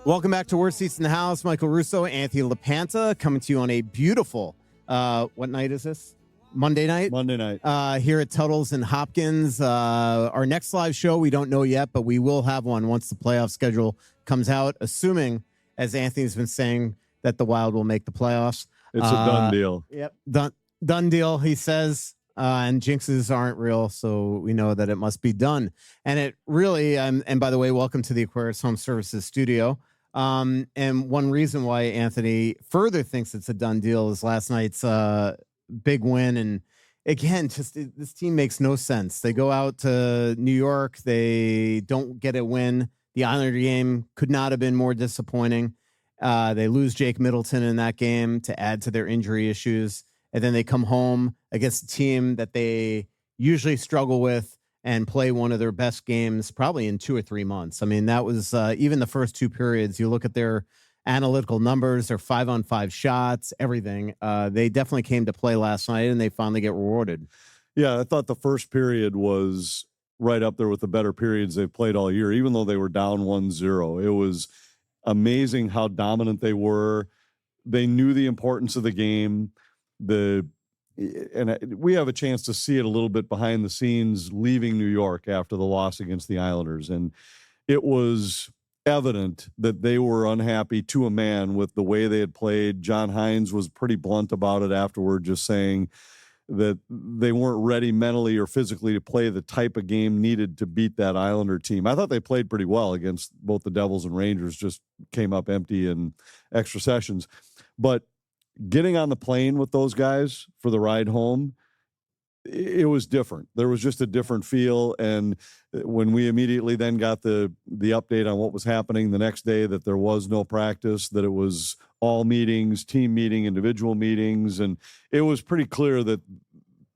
Welcome back to Worst Seats in the House. Michael Russo, Anthony LaPanta, coming to you on a beautiful, what night is this? Monday night? Monday night. Here at Tuttle's and Hopkins. Our next live show, we don't know yet, but we will have one once the playoff schedule comes out, assuming, as Anthony's been saying, that the Wild will make the playoffs. It's a done deal. Yep, done deal, he says. And jinxes aren't real, so we know that it must be done. And it really, and by the way, welcome to the Aquarius Home Services studio. And one reason why Anthony further thinks it's a done deal is last night's big win. And again, just this team makes no sense. They go out to New York. They don't get a win. The Islander game could not have been more disappointing. They lose Jake Middleton in that game to add to their injury issues. And then they come home against a team that they usually struggle with and play one of their best games probably in 2 or 3 months. I mean, that was even the first 2 periods. You look at their analytical numbers, their 5-on-5 shots, everything. They definitely came to play last night, and they finally get rewarded. Yeah, I thought the first period was right up there with the better periods they've played all year, even though they were down 1-0. It was amazing how dominant they were. They knew the importance of the game. We have a chance to see it a little bit behind the scenes leaving New York after the loss against the Islanders. And it was evident that they were unhappy to a man with the way they had played. John Hines was pretty blunt about it afterward, just saying that they weren't ready mentally or physically to play the type of game needed to beat that Islander team. I thought they played pretty well against both the Devils and Rangers, just came up empty in extra sessions. But getting on the plane with those guys for the ride home, it was different. There was just a different feel. And when we immediately then got the update on what was happening the next day, that there was no practice, that it was all meetings, team meeting, individual meetings. And it was pretty clear that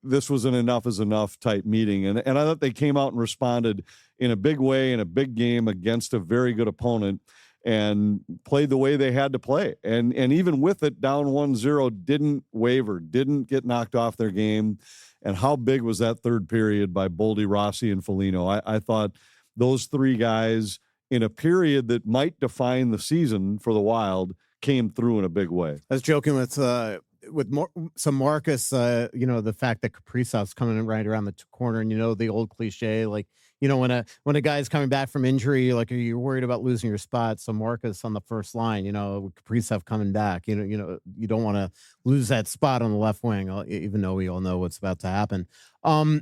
this was an enough is enough type meeting. And I thought they came out and responded in a big way in a big game against a very good opponent, and played the way they had to play. And even with it down 1-0, didn't waver, didn't get knocked off their game. And how big was that third period by Boldy, Rossi, and Foligno? I thought those 3 guys in a period that might define the season for the Wild came through in a big way. I was joking with Marcus, the fact that Kaprizov's coming in right around the corner, and the old cliche, like, when a guy's coming back from injury, like, are you worried about losing your spot? So Marcus on the first line, with Kaprizov coming back, you don't want to lose that spot on the left wing, even though we all know what's about to happen. I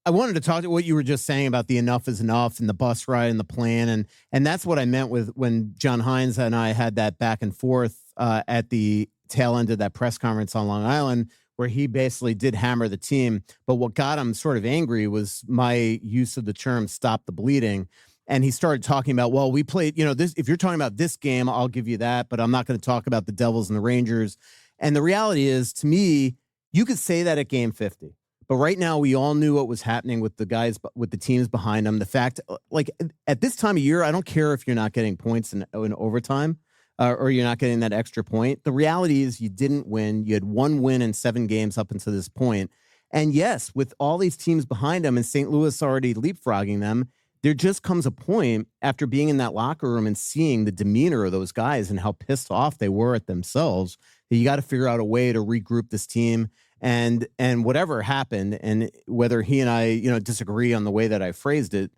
wanted to talk to what you were just saying about the enough is enough and the bus ride and the plan. And that's what I meant with when John Hines and I had that back and forth at the tail end of that press conference on Long Island, where he basically did hammer the team. But what got him sort of angry was my use of the term "stop the bleeding." And he started talking about, well, we played, this, if you're talking about this game, I'll give you that, but I'm not going to talk about the Devils and the Rangers. And the reality is, to me, you could say that at game 50. But right now, we all knew what was happening with the guys, with the teams behind them. The fact, like, at this time of year, I don't care if you're not getting points in overtime. Or you're not getting that extra point. The reality is you didn't win. You had 1 win in 7 games up until this point. And yes, with all these teams behind them and St. Louis already leapfrogging them, there just comes a point after being in that locker room and seeing the demeanor of those guys and how pissed off they were at themselves, that you got to figure out a way to regroup this team. And whatever happened, and whether he and I, disagree on the way that I phrased it,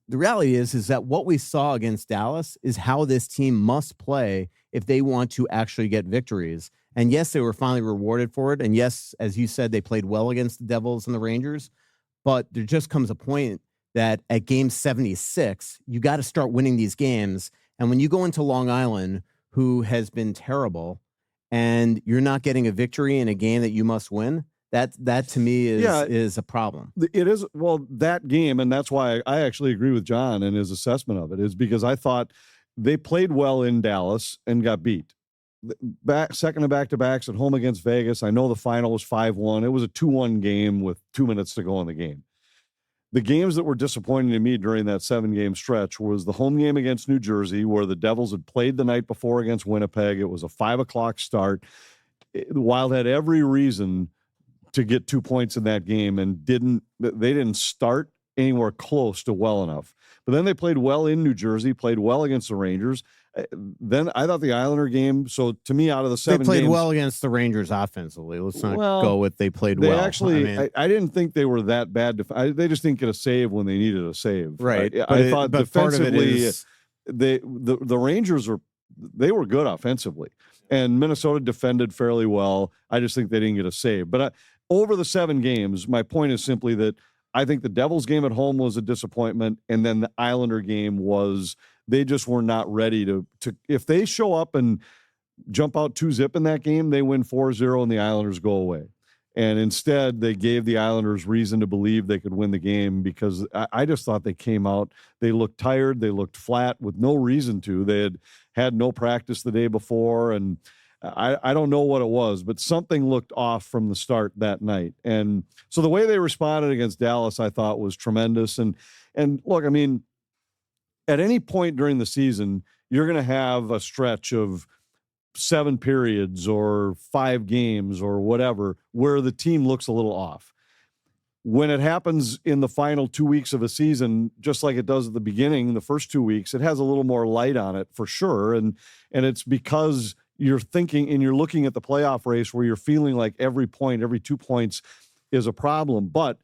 the reality is that what we saw against Dallas is how this team must play if they want to actually get victories. And yes, they were finally rewarded for it. And yes, as you said, they played well against the Devils and the Rangers. But there just comes a point that at game 76, you got to start winning these games. And when you go into Long Island, who has been terrible, and you're not getting a victory in a game that you must win, that to me is a problem. It is. Well, that game, and that's why I actually agree with John and his assessment of it, is because I thought they played well in Dallas and got beat. Second of back-to-backs at home against Vegas. I know the final was 5-1. It was a 2-1 game with 2 minutes to go in the game. The games that were disappointing to me during that 7-game stretch was the home game against New Jersey, where the Devils had played the night before against Winnipeg. It was a 5:00 start. The Wild had every reason to get 2 points in that game and they didn't start anywhere close to well enough. But then they played well in New Jersey, played well against the Rangers. Then I thought the Islander game, so to me, out of the 7 They played games, well against the Rangers offensively. Let's not go with they played they well. Actually, I didn't think they were that bad. They just didn't get a save when they needed a save. Right. I thought but defensively, the Rangers they were good offensively, and Minnesota defended fairly well. I just think they didn't get a save. But over the 7 games, my point is simply that I think the Devils game at home was a disappointment, and then the Islander game was they just were not ready to if they show up and jump out 2-0 in that game, they win 4-0 and the Islanders go away. And instead, they gave the Islanders reason to believe they could win the game because I just thought they came out, they looked tired, they looked flat with no reason to. They had no practice the day before, and I don't know what it was, but something looked off from the start that night. And so the way they responded against Dallas, I thought was tremendous. And look, I mean, at any point during the season, you're going to have a stretch of 7 periods or 5 games or whatever where the team looks a little off. When it happens in the final 2 weeks of a season, just like it does at the beginning, the first 2 weeks, it has a little more light on it for sure. And it's because you're thinking and you're looking at the playoff race where you're feeling like every point, every 2 points is a problem. But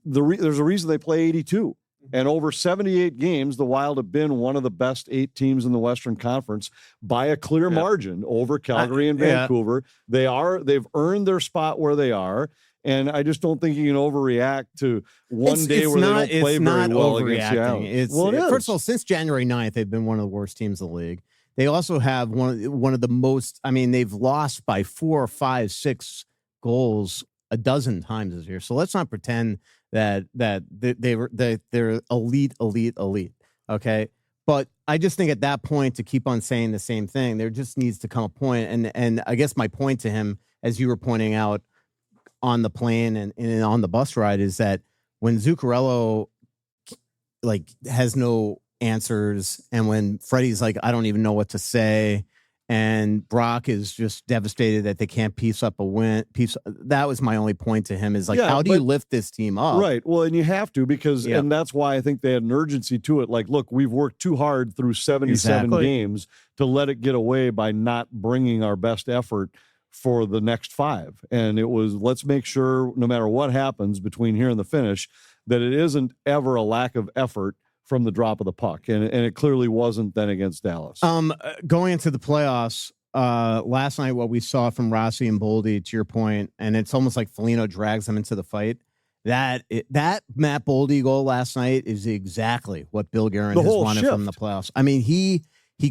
there's a reason they play 82. And over 78 games, the Wild have been one of the best 8 teams in the Western Conference by a clear margin over Calgary and Vancouver. They've earned their spot where they are. And I just don't think you can overreact to one day where they don't play very well against the Islanders. First of all, since January 9th, they've been one of the worst teams in the league. They also have one of the most, I mean, they've lost by 4, 5, 6 goals a dozen times this year. So let's not pretend that they're elite. Okay. But I just think at that point, to keep on saying the same thing, there just needs to come a point. And I guess my point to him, as you were pointing out on the plane and on the bus ride, is that when Zuccarello has no answers, and when Freddie's like, I don't even know what to say, and Brock is just devastated that they can't piece up a win. That was my only point to him, is how do you lift this team up? Right. Well, and you have to, because, and that's why I think they had an urgency to it. Like, look, we've worked too hard through 77 games to let it get away by not bringing our best effort for the next 5. And it was, let's make sure no matter what happens between here and the finish, that it isn't ever a lack of effort from the drop of the puck. And it clearly wasn't then against Dallas. Going into the playoffs, last night, what we saw from Rossi and Boldy, to your point, and it's almost like Foligno drags them into the fight. That Matt Boldy goal last night is exactly what Bill Guerin has wanted from the playoffs. I mean, he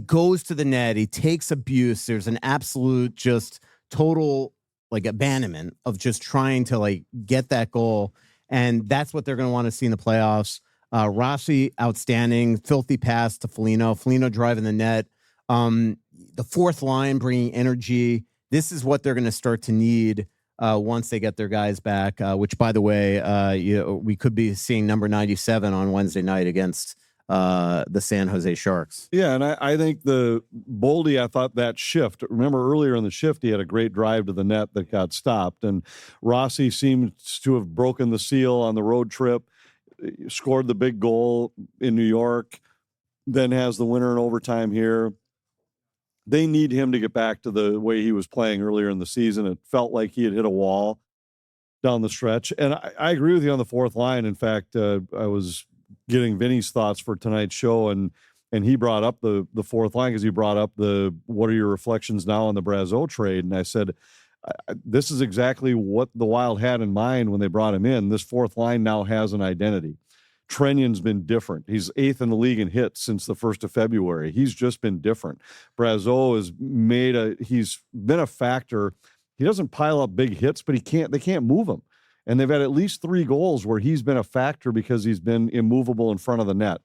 goes to the net, he takes abuse. There's an absolute just total abandonment of just trying to get that goal. And that's what they're going to want to see in the playoffs. Rossi, outstanding, filthy pass to Foligno. Foligno driving the net. The fourth line bringing energy. This is what they're going to start to need once they get their guys back, which, by the way, we could be seeing number 97 on Wednesday night against the San Jose Sharks. Yeah, and I think the Boldy, I thought that shift, remember earlier in the shift, he had a great drive to the net that got stopped, and Rossi seems to have broken the seal on the road trip, scored the big goal in New York, then has the winner in overtime here. They need him to get back to the way he was playing earlier in the season. It felt like he had hit a wall down the stretch. And I agree with you on the fourth line. In fact, I was getting Vinny's thoughts for tonight's show, and he brought up the fourth line because he brought up what are your reflections now on the Brazeau trade? And I said, this is exactly what the Wild had in mind when they brought him in. This fourth line now has an identity. Trenyon's been different. He's 8th in the league in hits since the 1st of February. He's just been different. Brazeau he's been a factor. He doesn't pile up big hits, but they can't move him. And they've had at least 3 goals where he's been a factor because he's been immovable in front of the net.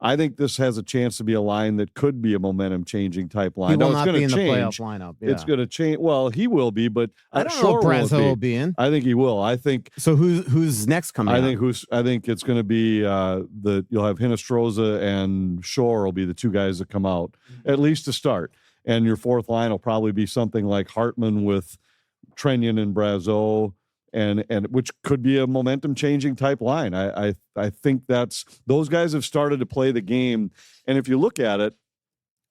I think this has a chance to be a line that could be a momentum-changing type line. He will not be in the playoff lineup. Yeah. It's going to change. Well, he will be, but I don't know if Brazeau will be in. I think he will. I think. So who's next coming? I think it's going to be you'll have Hinostroza and Shore will be the 2 guys that come out at least to start, and your fourth line will probably be something like Hartman with Trenyon and Brazeau. and which could be a momentum changing type line. I think those guys have started to play the game. And if you look at it,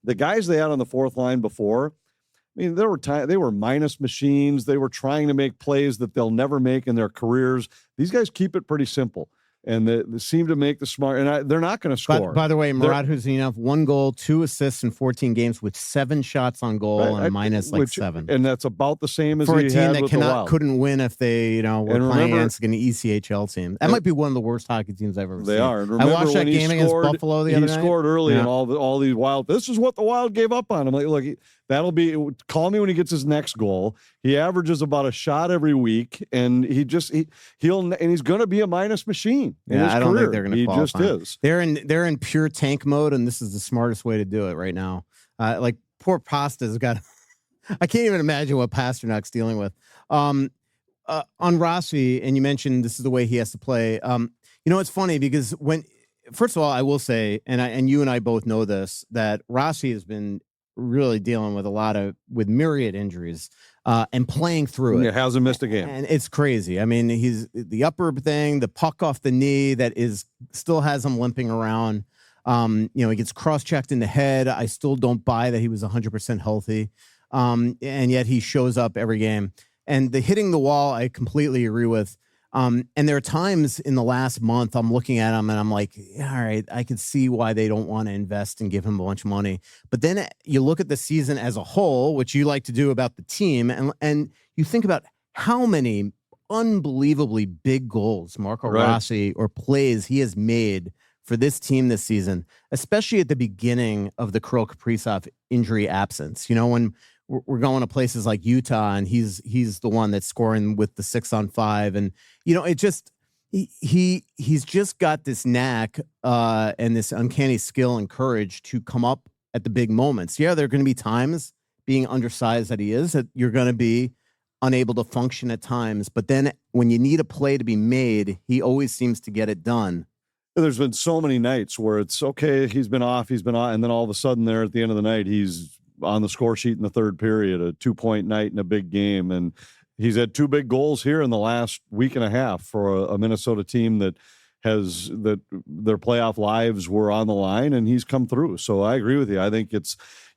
the guys they had on the fourth line before, I mean, they were minus machines. They were trying to make plays that they'll never make in their careers. These guys keep it pretty simple, and they seem to make the smart. And they're not going to score. By the way, Murat Huseynov, 1 goal, 2 assists in 14 games with 7 shots on goal and minus 7. And that's about the same as for a he team had that with the Wild. couldn't win if they were playing against an ECHL team. That might be one of the worst hockey teams I've ever seen. They are. I watched that game against Buffalo the other night. He scored early, and all these Wild. This is what the Wild gave up on. I'm like, look, that'll be. Call me when he gets his next goal. He averages about a shot every week, and he's going to be a minus machine. I don't think they're going to qualify. He just is. They're in pure tank mode, and this is the smartest way to do it right now. Like poor Pasta's got. I can't even imagine what Pasternak's dealing with. On Rossi, and you mentioned this is the way he has to play. It's funny because first of all, I will say, and you and I both know this, that Rossi has been really dealing with myriad injuries and playing through it. He hasn't missed a game. And it's crazy. I mean, he's the upper thing, the puck off the knee that still has him limping around. He gets cross-checked in the head. I still don't buy that he was 100% healthy. And yet he shows up every game. And the hitting the wall, I completely agree with. And there are times in the last month I'm looking at him and I'm like, all right, I can see why they don't want to invest and give him a bunch of money. But then you look at the season as a whole, which you like to do about the team, and you think about how many unbelievably big goals Marco Rossi or plays he has made for this team this season, especially at the beginning of the Kirill Kaprizov injury absence. When we're going to places like Utah, and he's the one that's scoring with the 6-on-5, and it just he's just got this knack and this uncanny skill and courage to come up at the big moments. Yeah, there are going to be times, being undersized that he is, that you're going to be unable to function at times. But then when you need a play to be made, he always seems to get it done. There's been so many nights where it's okay, he's been off, and then all of a sudden there at the end of the night, he's on the score sheet in the third period, a 2-point night in a big game. And he's had 2 big goals here in the last week and a half for a Minnesota team that their playoff lives were on the line, and he's come through. So I agree with you. I think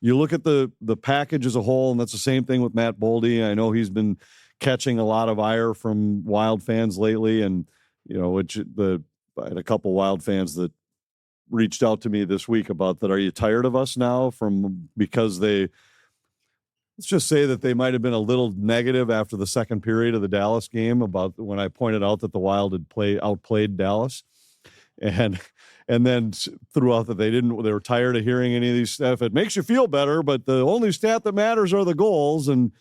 you look at the package as a whole, and that's the same thing with Matt Boldy. I know he's been catching a lot of ire from Wild fans lately, and I had a couple Wild fans that reached out to me this week about that. Are you tired of us now because let's just say that they might have been a little negative after the second period of the Dallas game about when I pointed out that the Wild had outplayed Dallas, and then throughout that they were tired of hearing any of these stuff. It makes you feel better, but the only stat that matters are the goals. And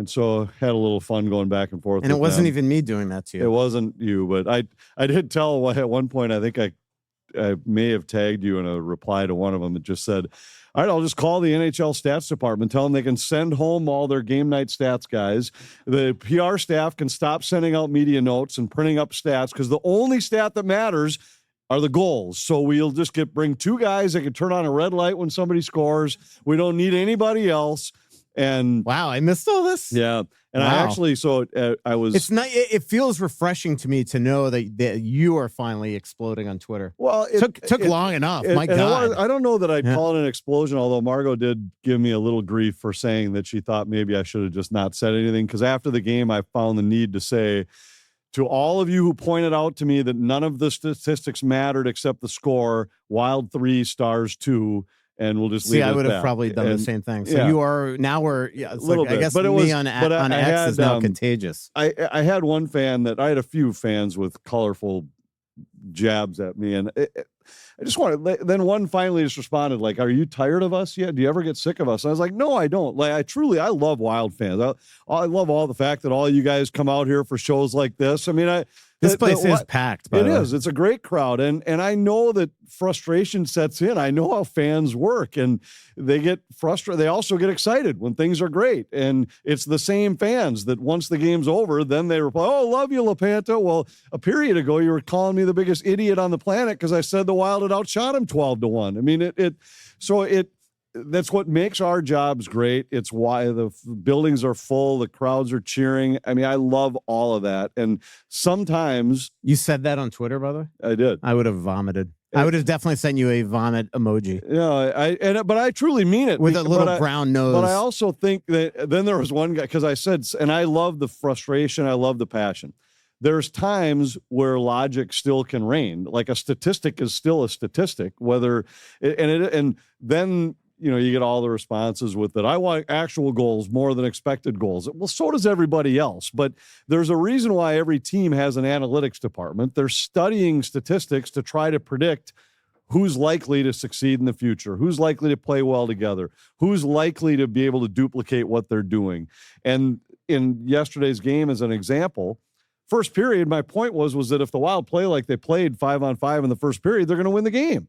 so had a little fun going back and forth. And it wasn't even me doing that to you. It wasn't you, but I did tell at one point, I think I may have tagged you in a reply to one of them that just said, all right, I'll just call the NHL stats department, tell them they can send home all their game night stats guys. The PR staff can stop sending out media notes and printing up stats, because the only stat that matters are the goals. So we'll just bring 2 guys that can turn on a red light when somebody scores. We don't need anybody else. And wow, I missed all this. Yeah. And wow. I was. It's not. It feels refreshing to me to know that you are finally exploding on Twitter. Well, it took long enough. My God, I don't know that I'd call it an explosion. Although Margot did give me a little grief for saying that she thought maybe I should have just not said anything. Because after the game, I found the need to say to all of you who pointed out to me that none of the statistics mattered except the score. Wild 3, Stars 2. And we'll just leave it I would at have that. probably done the same thing. So you are now it's a little bit. I guess me on X is now contagious. I had one fan I had a few fans with colorful jabs at me, and I just wanted. Then one finally just responded like, "Are you tired of us yet? Do you ever get sick of us?" And I was like, "No, I don't. Like, I love Wild fans. I love all the fact that all you guys come out here for shows like this. I mean, this place is packed. It is. It's a great crowd, and I know that frustration sets in. I know how fans work, and they get frustrated. They also get excited when things are great, and it's the same fans that once the game's over, then they reply, "Oh, love you, LaPanta." Well, a period ago, you were calling me the biggest idiot on the planet because I said the Wild had outshot him 12-1. I mean, that's what makes our jobs great. It's why the buildings are full, the crowds are cheering. I mean, I love all of that. And sometimes You said that on Twitter, brother? I did. I would have vomited. I would have definitely sent you a vomit emoji. Yeah, but I truly mean it. With a little brown nose. But I also think that then there was one guy, because I said, and I love the frustration, I love the passion. There's times where logic still can reign. Like a statistic is still a statistic, and then you get all the responses with that. I want actual goals more than expected goals. Well, so does everybody else. But there's a reason why every team has an analytics department. They're studying statistics to try to predict who's likely to succeed in the future, who's likely to play well together, who's likely to be able to duplicate what they're doing. And in yesterday's game, as an example, first period, my point was that if the Wild play like they played 5-on-5 in the first period, they're going to win the game.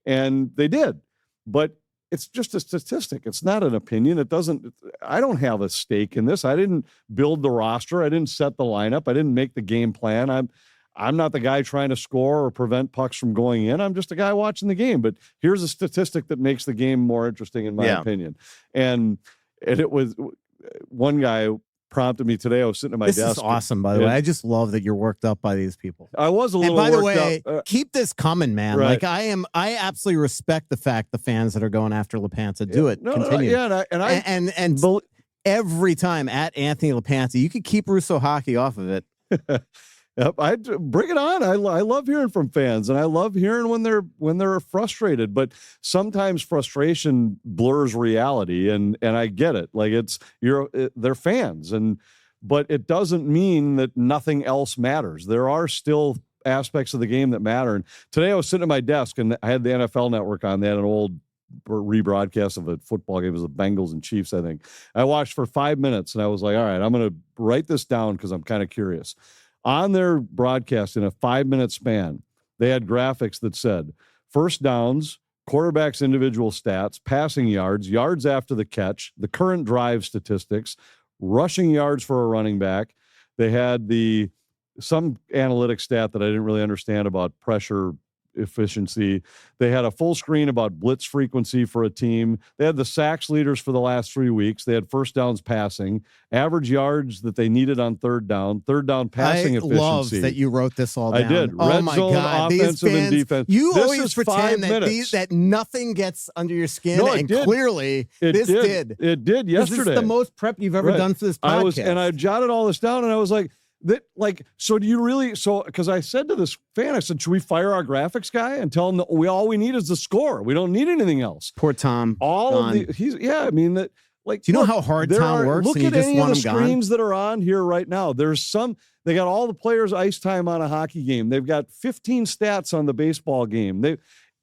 And they did. But it's just a statistic. It's not an opinion. I don't have a stake in this. I didn't build the roster. I didn't set the lineup. I didn't make the game plan. I'm not the guy trying to score or prevent pucks from going in. I'm just a guy watching the game. But here's a statistic that makes the game more interesting, in my opinion. And it was one guy prompted me today. I was sitting at my desk. This is awesome, by the way. I just love that you're worked up by these people. I was a little worked up. And by the way, keep this coming, man. Right. Like I absolutely respect the fact the fans that are going after LaPanta do it. Continue. And every time at Anthony LaPanta, you could keep Russo hockey off of it. Yep, I bring it on. I love hearing from fans, and I love hearing when they're frustrated. But sometimes frustration blurs reality, and I get it. Like they're fans, but it doesn't mean that nothing else matters. There are still aspects of the game that matter. And today I was sitting at my desk, and I had the NFL Network on. They had an old rebroadcast of a football game. It was the Bengals and Chiefs, I think. I watched for 5 minutes, and I was like, all right, I'm going to write this down because I'm kind of curious. On their broadcast, in a 5-minute span, they had graphics that said first downs, quarterback's individual stats, passing yards, yards after the catch, the current drive statistics, rushing yards for a running back. They had some analytic stat that I didn't really understand about pressure efficiency. They had a full screen about blitz frequency for a team. They had the sacks leaders for the last 3 weeks. They had first downs passing, average yards that they needed on third down passing efficiency. I love that you wrote this all down. I did. Red zone, God. Offensive and defense. You always pretend that nothing gets under your skin, clearly this did. It did yesterday. This is the most prep you've ever done for this podcast. I jotted all this down, and I was like, so do you really? So, because I said to this fan, I said, should we fire our graphics guy and tell him that all we need is the score? We don't need anything else. Poor Tom. Do you know how hard Tom works? Look at any of the screens that are on here right now. They got all the players' ice time on a hockey game. They've got 15 stats on the baseball game.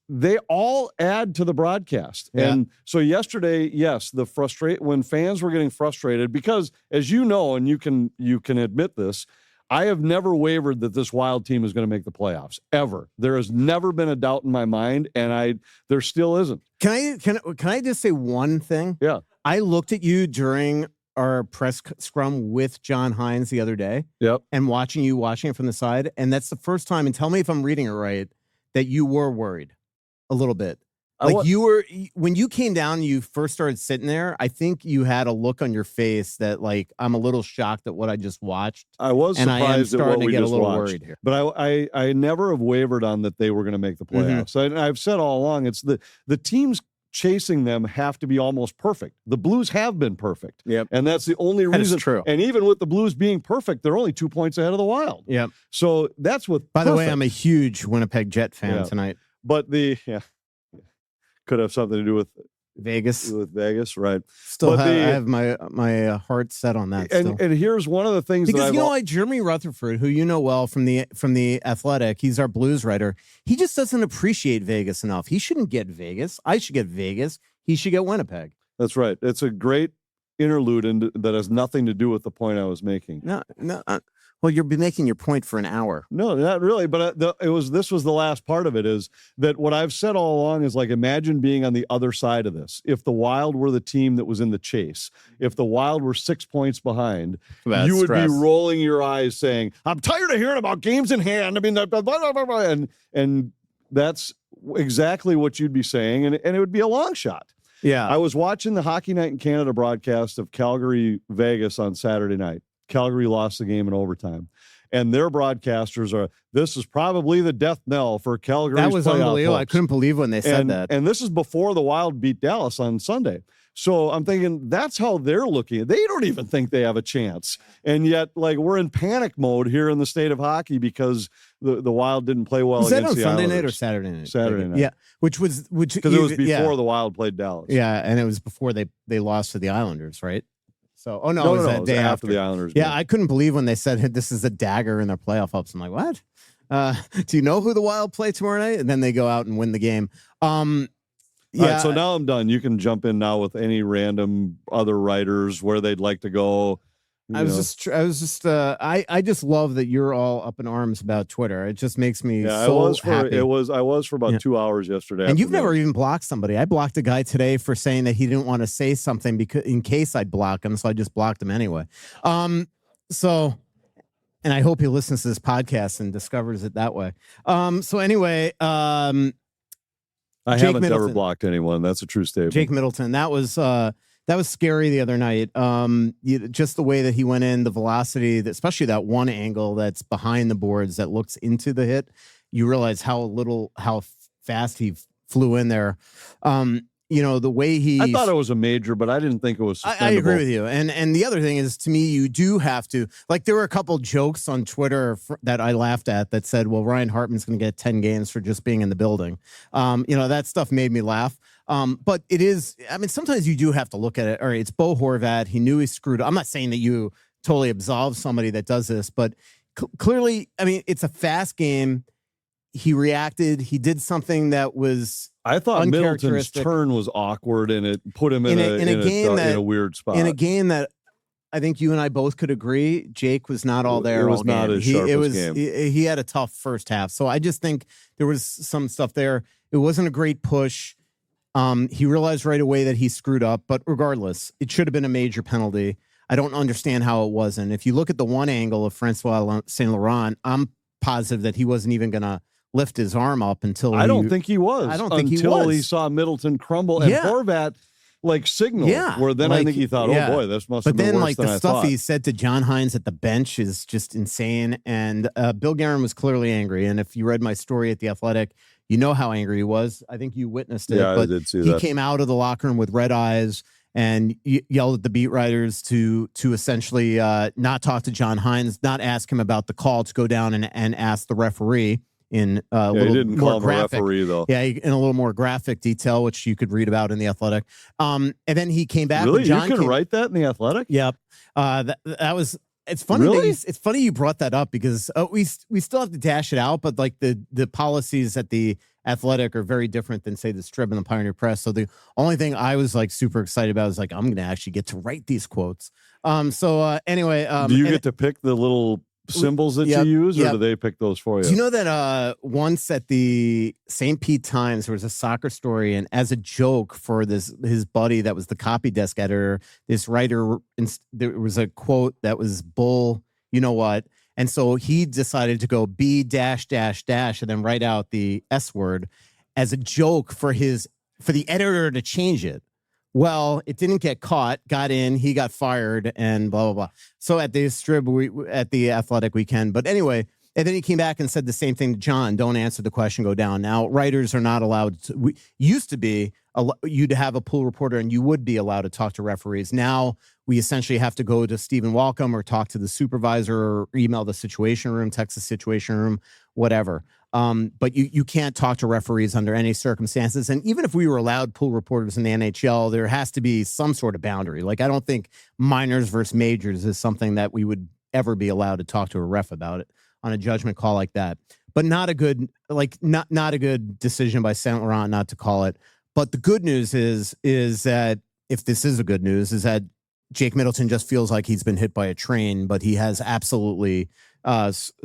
They all add to the broadcast. Yeah. And so yesterday, yes, when fans were getting frustrated, because as you know, and you can admit this, I have never wavered that this Wild team is going to make the playoffs ever. There has never been a doubt in my mind, and there still isn't. Can I just say one thing? Yeah. I looked at you during our press scrum with John Hines the other day. Yep. And watching it from the side, and that's the first time, and tell me if I'm reading it right, that you were worried. A little bit. When you came down, you first started sitting there, I think you had a look on your face that I'm a little shocked at what I just watched. I was surprised at what we just watched. Worried here. But I never have wavered on that they were going to make the playoffs. Mm-hmm. I've said all along, it's the teams chasing them have to be almost perfect. The Blues have been perfect. Yep. And that's the only reason. That is true. And even with the Blues being perfect, they're only 2 points ahead of the Wild. Yep. So that's what. By the way, I'm a huge Winnipeg Jet fan tonight. But could have something to do with Vegas. With Vegas, right? I have my heart set on that. And here's one of the things because Jeremy Rutherford, who you know well from the Athletic, he's our Blues writer. He just doesn't appreciate Vegas enough. He shouldn't get Vegas. I should get Vegas. He should get Winnipeg. That's right. It's a great interlude, and that has nothing to do with the point I was making. No. Well, you're making your point for an hour. No, not really. But this was the last part of it, is that what I've said all along is imagine being on the other side of this. If the Wild were the team that was in the chase, if the Wild were 6 points behind, you would be rolling your eyes saying, I'm tired of hearing about games in hand. I mean, blah, blah, blah, blah, blah. And that's exactly what you'd be saying. And it would be a long shot. Yeah. I was watching the Hockey Night in Canada broadcast of Calgary Vegas on Saturday night. Calgary lost the game in overtime. And their broadcasters are, this is probably the death knell for Calgary's That was unbelievable. hopes. I couldn't believe when they said that. And this is before the Wild beat Dallas on Sunday. So I'm thinking that's how they're looking. They don't even think they have a chance. And yet, like, we're in panic mode here in the state of hockey because the Wild didn't play well was that against on the Sunday Islanders. Night or Saturday night? Saturday night. Yeah, because it was before the Wild played Dallas. Yeah, and it was before they lost to the Islanders, right? So, it was that day after the Islanders. Yeah, game. I couldn't believe when they said this is a dagger in their playoff hopes. I'm like, what? Do you know who the Wild play tomorrow night? And then they go out and win the game. All right, so now I'm done. You can jump in now with any random other writers where they'd like to go. I just love that you're all up in arms about Twitter. It just makes me happy. I was for about 2 hours yesterday. And you've never even blocked somebody. I blocked a guy today for saying that he didn't want to say something because in case I'd block him, so I just blocked him anyway. And I hope he listens to this podcast and discovers it that way. So anyway, I haven't ever blocked anyone. That's a true statement. Jake Middleton. That was scary the other night. Just the way that he went in, the velocity, especially that one angle that's behind the boards that looks into the hit. You realize how fast he flew in there. The way I thought it was a major, but I didn't think it was suspendable. I agree with you. And the other thing is, to me, you do have to, like, there were a couple jokes on Twitter that I laughed at that said, well, Ryan Hartman's going to get 10 games for just being in the building. That stuff made me laugh. But it is, I mean, sometimes you do have to look at it. All right, it's Bo Horvat. He knew he screwed up. I'm not saying that you totally absolve somebody that does this, but clearly, I mean, it's a fast game. He reacted. He did something that was I thought Middleton's turn was awkward, and it put him in a weird spot. In a game that I think you and I both could agree, Jake was not all there. It was not his sharpest game. He had a tough first half. So I just think there was some stuff there. It wasn't a great push. He realized right away that he screwed up, but regardless, it should have been a major penalty. I don't understand how it wasn't. If you look at the one angle of Francois Saint Laurent, I'm positive that he wasn't even going to lift his arm up until I don't think he was. I don't think he was. Until he saw Middleton crumble and Horvat signal. Yeah. Where then I think he thought, oh boy, this must have been worse than I thought. But then the stuff he said to John Hines at the bench is just insane. And Bill Guerin was clearly angry. And if you read my story at The Athletic, you know how angry he was. I think you witnessed it. Yeah, but I did see he that. came out of the locker room with red eyes and yelled at the beat writers to essentially not talk to John Hines, not ask him about the call, to go down and ask the referee in a little he didn't more call him graphic. A referee, though. Yeah, in a little more graphic detail, which you could read about in The Athletic. And then he came back. Really? You can write that in The Athletic? Yep. That was. It's funny. Really? It's funny you brought that up because we still have to dash it out, but like the policies at The Athletic are very different than, say, the Strib and the Pioneer Press. So the only thing I was like super excited about was like, I'm going to actually get to write these quotes. Anyway, do you get to pick the little symbols that you use, or do they pick those for you? Do you know that once at the St. Pete Times there was a soccer story, and as a joke for his buddy that was the copy desk editor, this writer, there was a quote that was bull, you know what? And so he decided to go B dash dash dash and then write out the S word as a joke for the editor to change it. Well, it didn't get caught, got in, he got fired, and blah, blah, blah. So at the Strib, at the Athletic weekend. But anyway, and then he came back and said the same thing to John, don't answer the question, go down. Now, writers are not allowed to, used to be, you'd have a pool reporter and you would be allowed to talk to referees. Now, we essentially have to go to Stephen Walcom or talk to the supervisor or email the situation room, text the situation room, whatever. But you can't talk to referees under any circumstances. And even if we were allowed pool reporters in the NHL, there has to be some sort of boundary. Like, I don't think minors versus majors is something that we would ever be allowed to talk to a ref about it on a judgment call like that. But not a good decision by Saint Laurent not to call it. But the good news is that, if this is a good news, is that Jake Middleton just feels like he's been hit by a train, but he has absolutely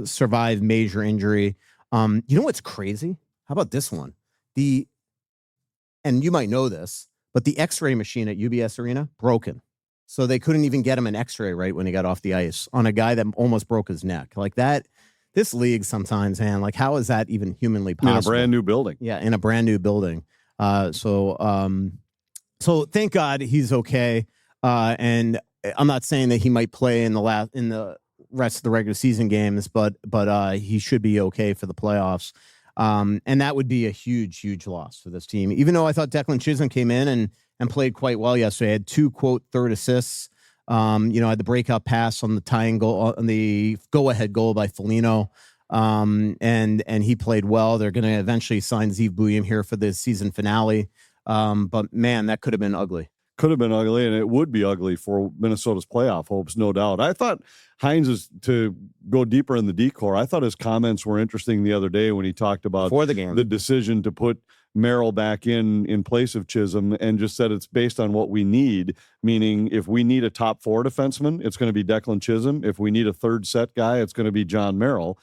survived major injury. You know what's crazy? How about this one? And you might know this, but the X-ray machine at UBS Arena, broken. So they couldn't even get him an X-ray right when he got off the ice on a guy that almost broke his neck. Like that, this league sometimes, man, like how is that even humanly possible? In a brand new building. Yeah, in a brand new building. So thank God he's okay. And I'm not saying that he might play in the rest of the regular season games, but he should be okay for the playoffs. And that would be a huge loss for this team. Even though I thought Declan Chisholm came in and played quite well yesterday, had 2 quote third assists. Had the breakout pass on the tying goal, on the go-ahead goal by Foligno. And he played well. They're going to eventually sign Zeev Buium here for the season finale. But man, that could have been ugly. Could have been ugly, and it would be ugly for Minnesota's playoff hopes, no doubt. I thought Hines, to go deeper in the decor, I thought his comments were interesting the other day when he talked about Before the game, the decision to put Merrill back in place of Chisholm, and just said it's based on what we need, meaning if we need a top 4 defenseman, it's going to be Declan Chisholm. If we need a third set guy, it's going to be John Merrill,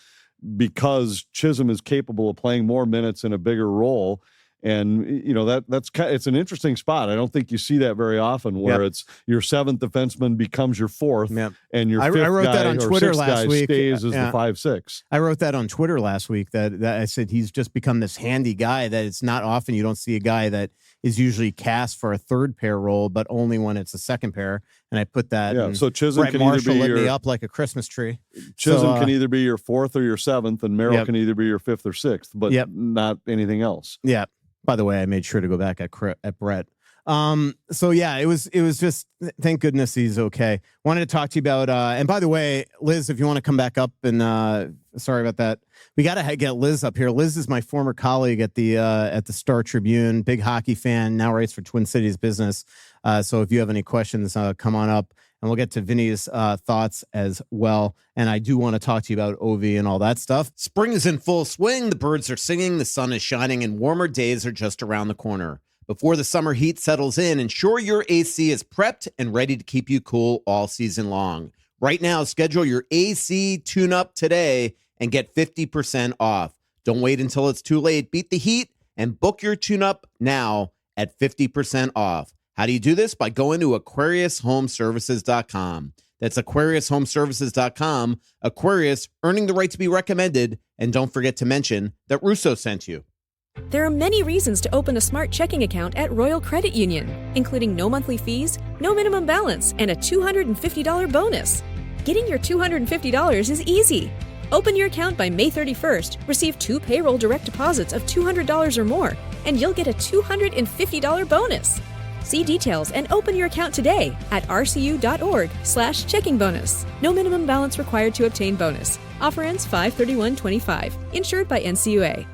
because Chisholm is capable of playing more minutes in a bigger role. And it's an interesting spot. I don't think you see that very often, where it's your 7th defenseman becomes your 4th, and your 5th I wrote guy that on Twitter last week. Stays as the 5-6. I wrote that on Twitter last week, that I said he's just become this handy guy, that it's not often you don't see a guy that is usually cast for a third pair role, but only when it's a second pair. And I put that. Yeah. So Chisholm Brett can Marshall either be lit me up like a Christmas tree. Chisholm can either be your 4th or your 7th, and Merrill can either be your 5th or 6th, but not anything else. Yeah. By the way, I made sure to go back at Brett. So yeah, it was just, thank goodness he's okay. Wanted to talk to you about, and by the way, Liz, if you want to come back up, and sorry about that, we got to get Liz up here. Liz is my former colleague at the Star Tribune, big hockey fan, now writes for Twin Cities Business. So if you have any questions, come on up, and we'll get to Vinny's thoughts as well. And I do want to talk to you about OV and all that stuff. Spring is in full swing. The birds are singing, the sun is shining, and warmer days are just around the corner. Before the summer heat settles in, ensure your AC is prepped and ready to keep you cool all season long. Right now, schedule your AC tune-up today and get 50% off. Don't wait until it's too late. Beat the heat and book your tune-up now at 50% off. How do you do this? By going to AquariusHomeservices.com. That's AquariusHomeservices.com. Aquarius, earning the right to be recommended. And don't forget to mention that Russo sent you. There are many reasons to open a smart checking account at Royal Credit Union, including no monthly fees, no minimum balance, and a $250 bonus. Getting your $250 is easy. Open your account by May 31st, receive 2 payroll direct deposits of $200 or more, and you'll get a $250 bonus. See details and open your account today at rcu.org/checking bonus. No minimum balance required to obtain bonus. Offer ends 5/31/25. Insured by NCUA.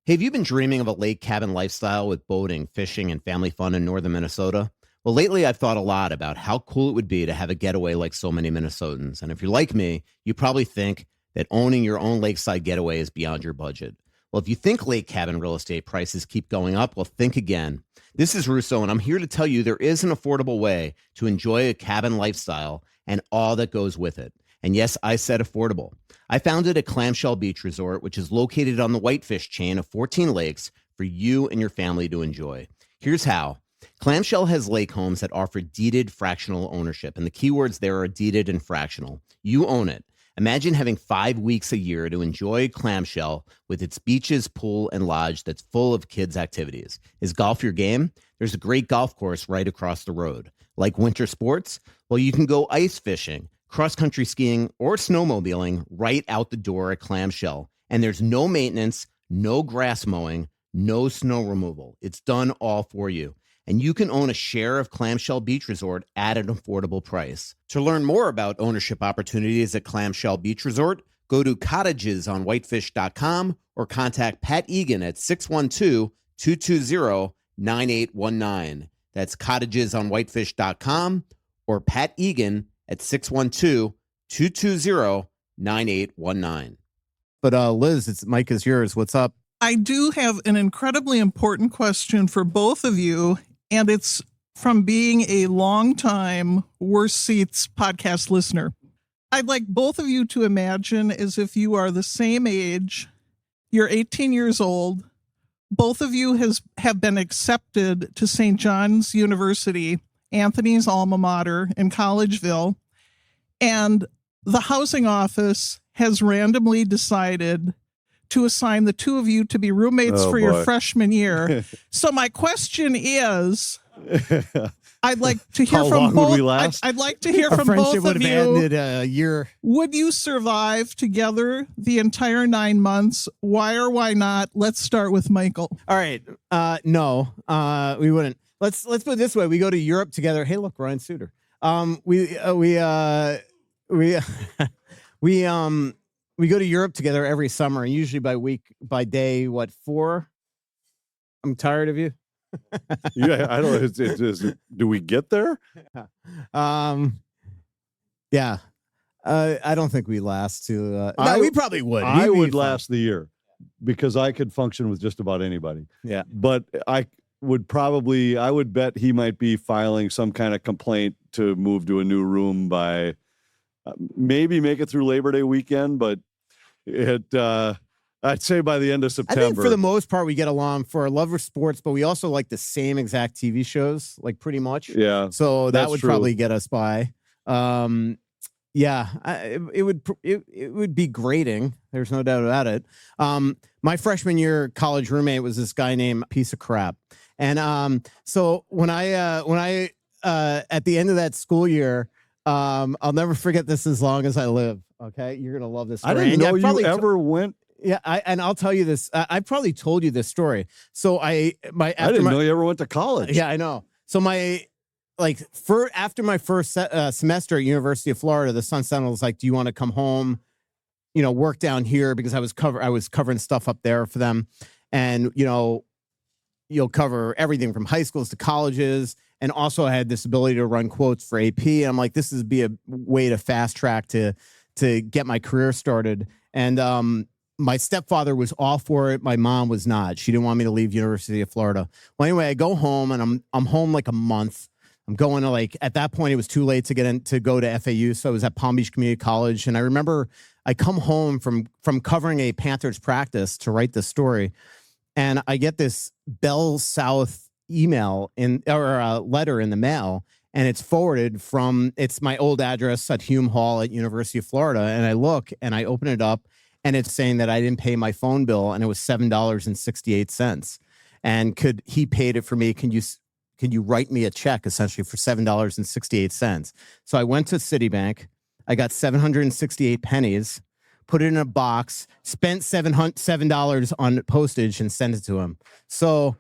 Hey, have you been dreaming of a lake cabin lifestyle with boating, fishing, and family fun in northern Minnesota? Well, lately I've thought a lot about how cool it would be to have a getaway like so many Minnesotans. And if you're like me, you probably think that owning your own lakeside getaway is beyond your budget. Well, if you think lake cabin real estate prices keep going up, well, think again. This is Russo, and I'm here to tell you there is an affordable way to enjoy a cabin lifestyle and all that goes with it. And yes, I said affordable. I founded a Clamshell Beach Resort, which is located on the Whitefish chain of 14 lakes for you and your family to enjoy. Here's how. Clamshell has lake homes that offer deeded fractional ownership, and the keywords there are deeded and fractional. You own it. Imagine having 5 weeks a year to enjoy Clamshell with its beaches, pool, and lodge that's full of kids' activities. Is golf your game? There's a great golf course right across the road. Like winter sports? Well, you can go ice fishing, cross-country skiing, or snowmobiling right out the door at Clamshell. And there's no maintenance, no grass mowing, no snow removal. It's done all for you. And you can own a share of Clamshell Beach Resort at an affordable price. To learn more about ownership opportunities at Clamshell Beach Resort, go to cottagesonwhitefish.com or contact Pat Egan at 612-220-9819. That's cottagesonwhitefish.com or Pat Egan at 612-220-9819. But Liz, Mike is yours. What's up? I do have an incredibly important question for both of you, and it's from being a longtime Worst Seats podcast listener. I'd like both of you to imagine as if you are the same age, you're 18 years old, both of you have been accepted to St. John's University, Anthony's alma mater in Collegeville, and the housing office has randomly decided to assign the two of you to be roommates for your boy. freshman year. So my question is, I'd like to hear How from long both. would we last? I'd like to hear Our from both friendship of would have you. ended a year. Would you survive together the entire 9 months? Why or why not? Let's start with Michael. All right. No, we wouldn't. Let's put it this way. We go to Europe together. Hey, look, Ryan Suter. We go to Europe together every summer, and usually by day, 4? I'm tired of you. Yeah, I don't. Do we get there? Yeah. I don't think we last to. I- we probably would. I We'd be would fine. last the year because I could function with just about anybody. Yeah. But I would bet he might be filing some kind of complaint to move to a new room by maybe make it through Labor Day weekend, but I'd say by the end of September. I think for the most part we get along for our love for sports, but we also like the same exact TV shows, like pretty much. Yeah. So that that's would true. probably get us by. Yeah, it would be grating. There's no doubt about it. My freshman year college roommate was this guy named Piece of Crap. And so when I at the end of that school year, I'll never forget this as long as I live. Okay, you're gonna love this story. I didn't know you ever ever went. Yeah, and I'll tell you this. I probably told you this story. So I didn't know you ever went to college. Yeah, I know. So after my first semester at University of Florida, the Sun Sentinel was like, "Do you want to come home? Work down here?" Because I was covering stuff up there for them, and you'll cover everything from high schools to colleges. And also, I had this ability to run quotes for AP. And I'm like, this is be a way to fast track to get my career started. And my stepfather was all for it. My mom was not. She didn't want me to leave University of Florida. Well, anyway, I go home and I'm home like a month. I'm going to at that point, it was too late to get in to go to FAU. So I was at Palm Beach Community College. And I remember I come home from covering a Panthers practice to write this story. And I get this Bell South email or a letter in the mail. And it's forwarded it's my old address at Hume Hall at University of Florida. And I look and I open it up and it's saying that I didn't pay my phone bill and it was $7.68. And he paid it for me. Can you write me a check essentially for $7.68? So I went to Citibank. I got 768 pennies, put it in a box, spent $7 on postage and sent it to him. So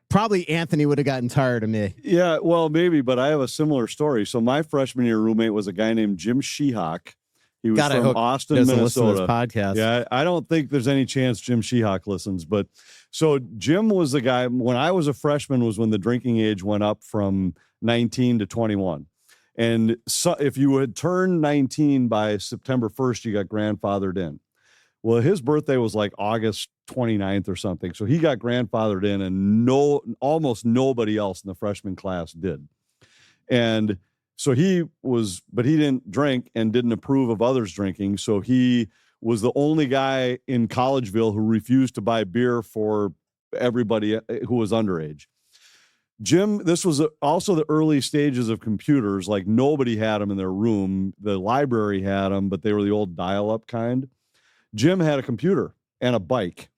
probably Anthony would have gotten tired of me. Yeah, well, maybe, but I have a similar story. So my freshman year roommate was a guy named Jim Sheehock. He was from Austin, Listen to this Minnesota. podcast. Yeah, I don't think there's any chance Jim Sheehock listens. But so Jim was the guy, when I was a freshman was when the drinking age went up from 19 to 21. And so if you had turned 19 by September 1st, you got grandfathered in. Well, his birthday was like August 29th or something. So he got grandfathered in and almost nobody else in the freshman class did. And so but he didn't drink and didn't approve of others drinking. So he was the only guy in Collegeville who refused to buy beer for everybody who was underage. Jim, this was also the early stages of computers. Like nobody had them in their room. The library had them, but they were the old dial-up kind. Jim had a computer and a bike.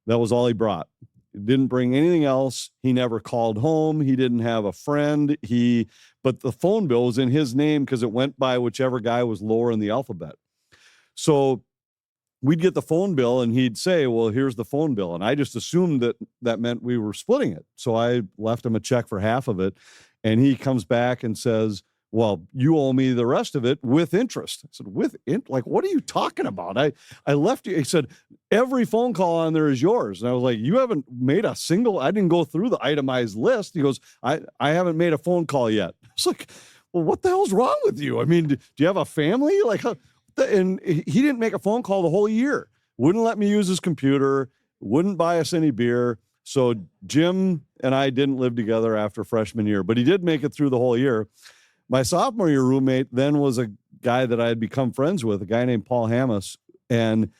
That was all he brought. He didn't bring anything else. He never called home. He didn't have a friend. But the phone bill was in his name because it went by whichever guy was lower in the alphabet. So we'd get the phone bill and he'd say, well, here's the phone bill. And I just assumed that meant we were splitting it. So I left him a check for half of it. And he comes back and says, well, you owe me the rest of it with interest. I said, like, what are you talking about? I left you. He said, every phone call on there is yours. And I was like, you haven't made a single, I didn't go through the itemized list. He goes, I haven't made a phone call yet. I was like, well, what the hell's wrong with you? I mean, do you have a family? Like, and he didn't make a phone call the whole year. Wouldn't let me use his computer. Wouldn't buy us any beer. So Jim and I didn't live together after freshman year, but he did make it through the whole year. My sophomore year roommate then was a guy that I had become friends with, a guy named Paul Hammis. And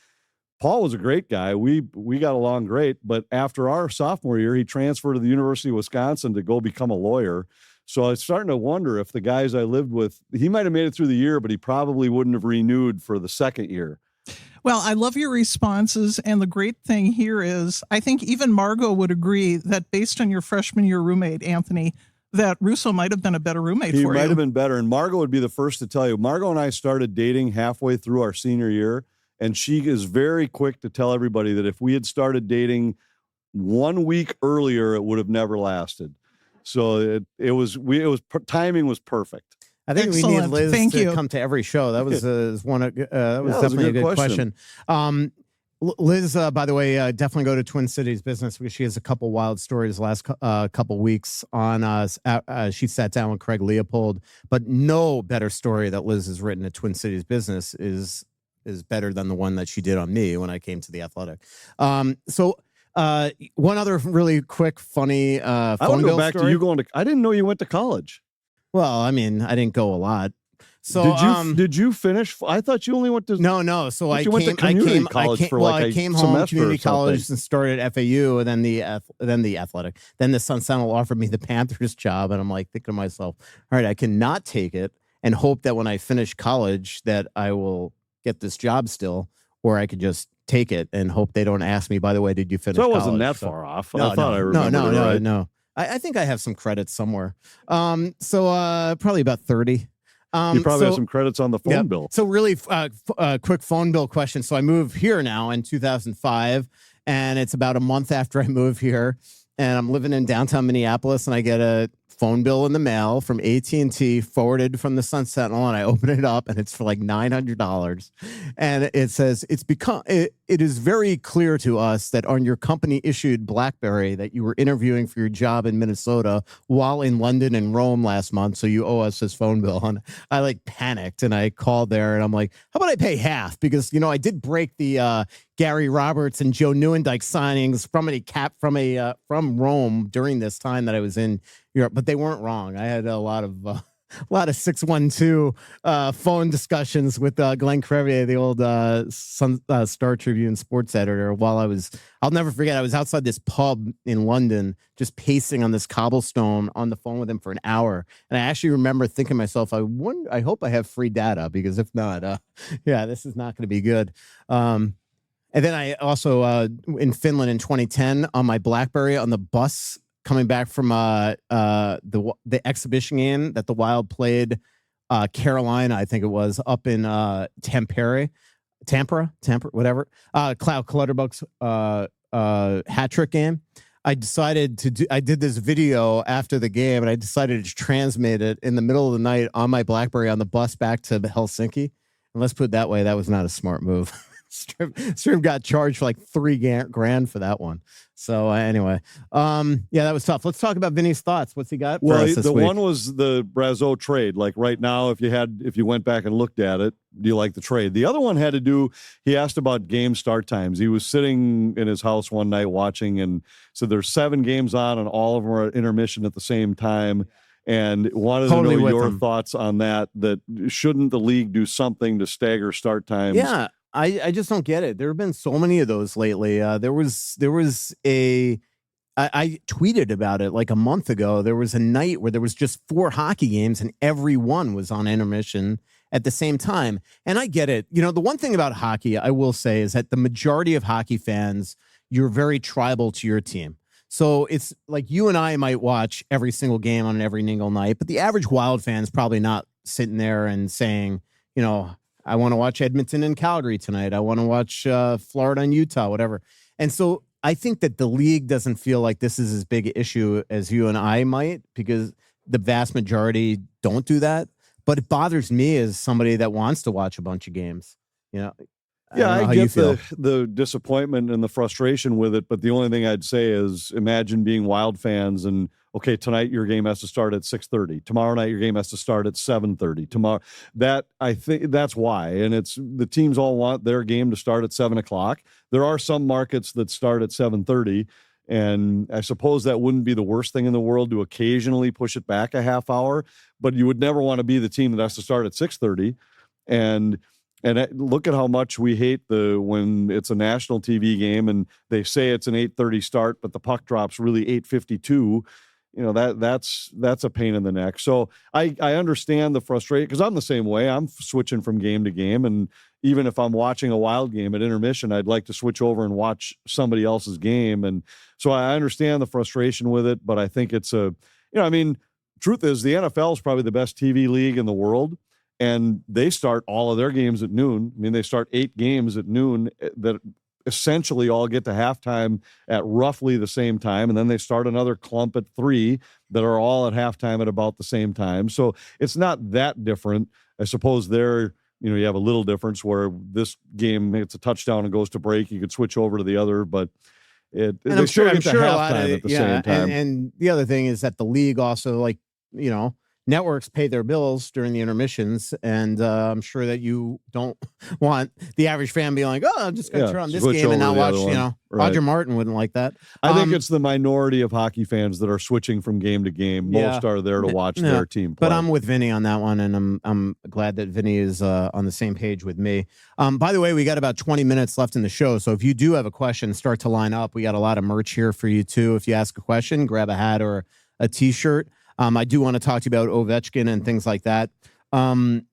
Paul was a great guy. We got along great. But after our sophomore year, he transferred to the University of Wisconsin to go become a lawyer. So I was starting to wonder if the guys I lived with, he might have made it through the year, but he probably wouldn't have renewed for the second year. Well, I love your responses. And the great thing here is I think even Margot would agree that based on your freshman year roommate, Anthony, that Russo might have been a better roommate for you. He might have been better. And Margot would be the first to tell you. Margot and I started dating halfway through our senior year. And she is very quick to tell everybody that if we had started dating 1 week earlier, it would have never lasted. So timing was perfect. I think Excellent. we need Liz Thank to you. come to every show. That was definitely a good question. Liz, by the way, definitely go to Twin Cities Business because she has a couple wild stories the last couple weeks on us. She sat down with Craig Leopold, but no better story that Liz has written at Twin Cities Business is better than the one that she did on me when I came to the Athletic. So one other really quick, funny phone bill I want to go back story. to you going to. I didn't know you went to college. Well, I mean, I didn't go a lot. So did you finish? I thought you only went to no. So I went to community college for like I came a home semester community or something. college and started at FAU, and then the Athletic. Then the Sun Sentinel offered me the Panthers job, and I'm like thinking to myself, all right, I cannot take it and hope that when I finish college that I will get this job still, or I could just take it and hope they don't ask me. By the way, did you finish? So it college? wasn't that far off. No, I thought I remembered right. No. I think I have some credits somewhere. So probably about 30. You probably have some credits on the phone bill. So really quick phone bill question. So I moved here now in 2005, and it's about a month after I moved here, and I'm living in downtown Minneapolis, and I get a phone bill in the mail from AT&T forwarded from the Sun Sentinel, and I open it up, and it's for like $900, and it says it is very clear to us that on your company issued BlackBerry that you were interviewing for your job in Minnesota while in London and Rome last month, so you owe us this phone bill. And I like panicked, and I called there, and I'm like, how about I pay half, because I did break the Gary Roberts and Joe Newendike signings from Rome during this time that I was in Europe, but they weren't wrong. I had a lot of 612 phone discussions with Glenn Crevier, the old Star Tribune sports editor. I'll never forget, I was outside this pub in London, just pacing on this cobblestone on the phone with him for an hour. And I actually remember thinking to myself, I hope I have free data, because if not, this is not going to be good. And then I also, in Finland in 2010, on my BlackBerry on the bus coming back from the exhibition game that the Wild played Carolina, I think it was, up in Tampere, whatever. Cloud Clutterbuck's hat trick game. I did this video after the game, and I decided to transmit it in the middle of the night on my BlackBerry on the bus back to Helsinki. And let's put it that way, that was not a smart move. Stream got charged for like $3,000 for that one. So anyway, that was tough. Let's talk about Vinny's thoughts. What's he got for us this week? One was the Brazeau trade. Like right now, if you went back and looked at it, do you like the trade? The other one had to do, he asked about game start times. He was sitting in his house one night watching, and so there's 7 games on, and all of them are at intermission at the same time. And wanted to know your thoughts on that. That shouldn't the league do something to stagger start times? Yeah. I just don't get it. There have been so many of those lately. There was I tweeted about it like a month ago. There was a night where there was just 4 hockey games and every one was on intermission at the same time. And I get it. The one thing about hockey, I will say, is that the majority of hockey fans, you're very tribal to your team. So it's like you and I might watch every single game on every single night, but the average Wild fan is probably not sitting there and saying, I want to watch Edmonton and Calgary tonight. I want to watch Florida and Utah, whatever. And so I think that the league doesn't feel like this is as big an issue as you and I might, because the vast majority don't do that. But it bothers me as somebody that wants to watch a bunch of games. I get the disappointment and the frustration with it, but the only thing I'd say is imagine being Wild fans and, okay, tonight your game has to start at 6:30. Tomorrow night your game has to start at 7:30. Tomorrow, I think that's why. And it's the teams all want their game to start at 7:00. There are some markets that start at 7:30, and I suppose that wouldn't be the worst thing in the world to occasionally push it back a half hour, but you would never want to be the team that has to start at 6:30. And look at how much we hate when it's a national TV game and they say it's an 8:30 start, but the puck drops really 8:52. That's a pain in the neck. So I understand the frustration, because I'm the same way. I'm switching from game to game, and even if I'm watching a Wild game at intermission, I'd like to switch over and watch somebody else's game. And so I understand the frustration with it, but I think it's truth is the NFL is probably the best TV league in the world. And they start all of their games at noon. I mean, they start 8 games at noon that essentially all get to halftime at roughly the same time. And then they start another clump at 3 that are all at halftime at about the same time. So it's not that different. I suppose you have a little difference where this game hits a touchdown and goes to break. You could switch over to the other, but I'm sure a lot of it, at the same time. And the other thing is that the league also, networks pay their bills during the intermissions, and I'm sure that you don't want the average fan being like, "Oh, I'm just going to turn on this game and not watch." Right. Roger Martin wouldn't like that. I think it's the minority of hockey fans that are switching from game to game. Most are there to watch their team play. But I'm with Vinny on that one, and I'm glad that Vinny is on the same page with me. By the way, we got about 20 minutes left in the show, so if you do have a question, start to line up. We got a lot of merch here for you too. If you ask a question, grab a hat or a T-shirt. I do want to talk to you about Ovechkin and things like that. Right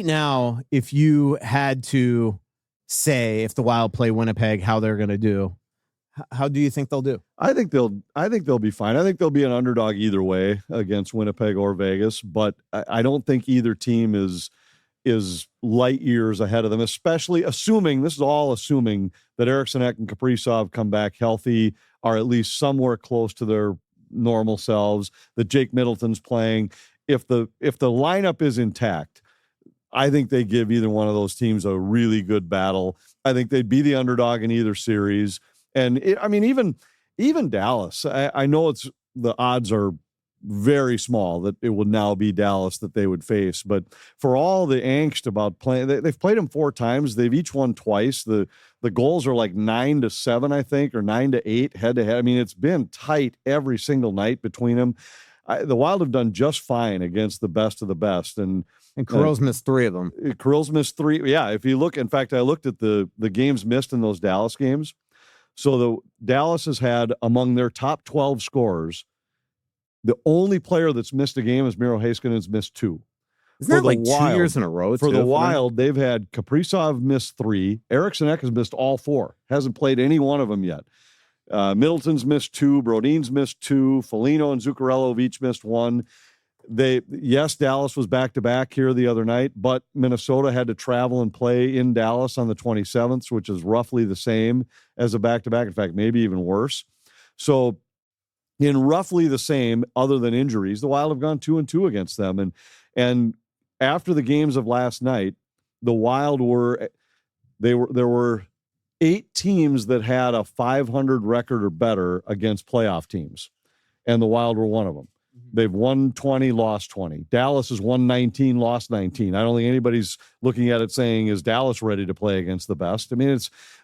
now, if you had to say if the Wild play Winnipeg, how they're going to do, how do you think they'll do? I think they'll be fine. I think they'll be an underdog either way against Winnipeg or Vegas, but I don't think either team is light years ahead of them, especially assuming that Eriksson Ek and Kaprizov come back healthy, are at least somewhere close to their normal selves, that Jake Middleton's playing. If the lineup is intact, I think they give either one of those teams a really good battle. I think they'd be the underdog in either series. And even Dallas, I know the odds are very small that it would now be Dallas that they would face, but for all the angst about playing, they've played them 4 times. They've each won twice. The goals are like 9-7, I think, or 9-8 head to head. I mean, it's been tight every single night between them. The Wild have done just fine against the best of the best. And Kirill's missed 3 of them. Kirill's missed 3. Yeah. If you look, in fact, I looked at the games missed in those Dallas games. So the Dallas has had among their top 12 scorers, the only player that's missed a game is Miro Heiskanen's missed 2. Isn't that like 2 years in a row? For the Wild, they've had Kaprizov miss 3. Eriksson Ek has missed all 4. Hasn't played any one of them yet. Middleton's missed 2. Brodin's missed 2. Foligno and Zuccarello have each missed 1. Dallas was back-to-back here the other night, but Minnesota had to travel and play in Dallas on the 27th, which is roughly the same as a back-to-back. In fact, maybe even worse. So in roughly the same, other than injuries, the Wild have gone 2-2 against them. And after the games of last night, the Wild there were 8 teams that had a 500 record or better against playoff teams, and the Wild were one of them. They've won 20, lost 20. Dallas has won 19, lost 19. I don't think anybody's looking at it saying, is Dallas ready to play against the best? I mean,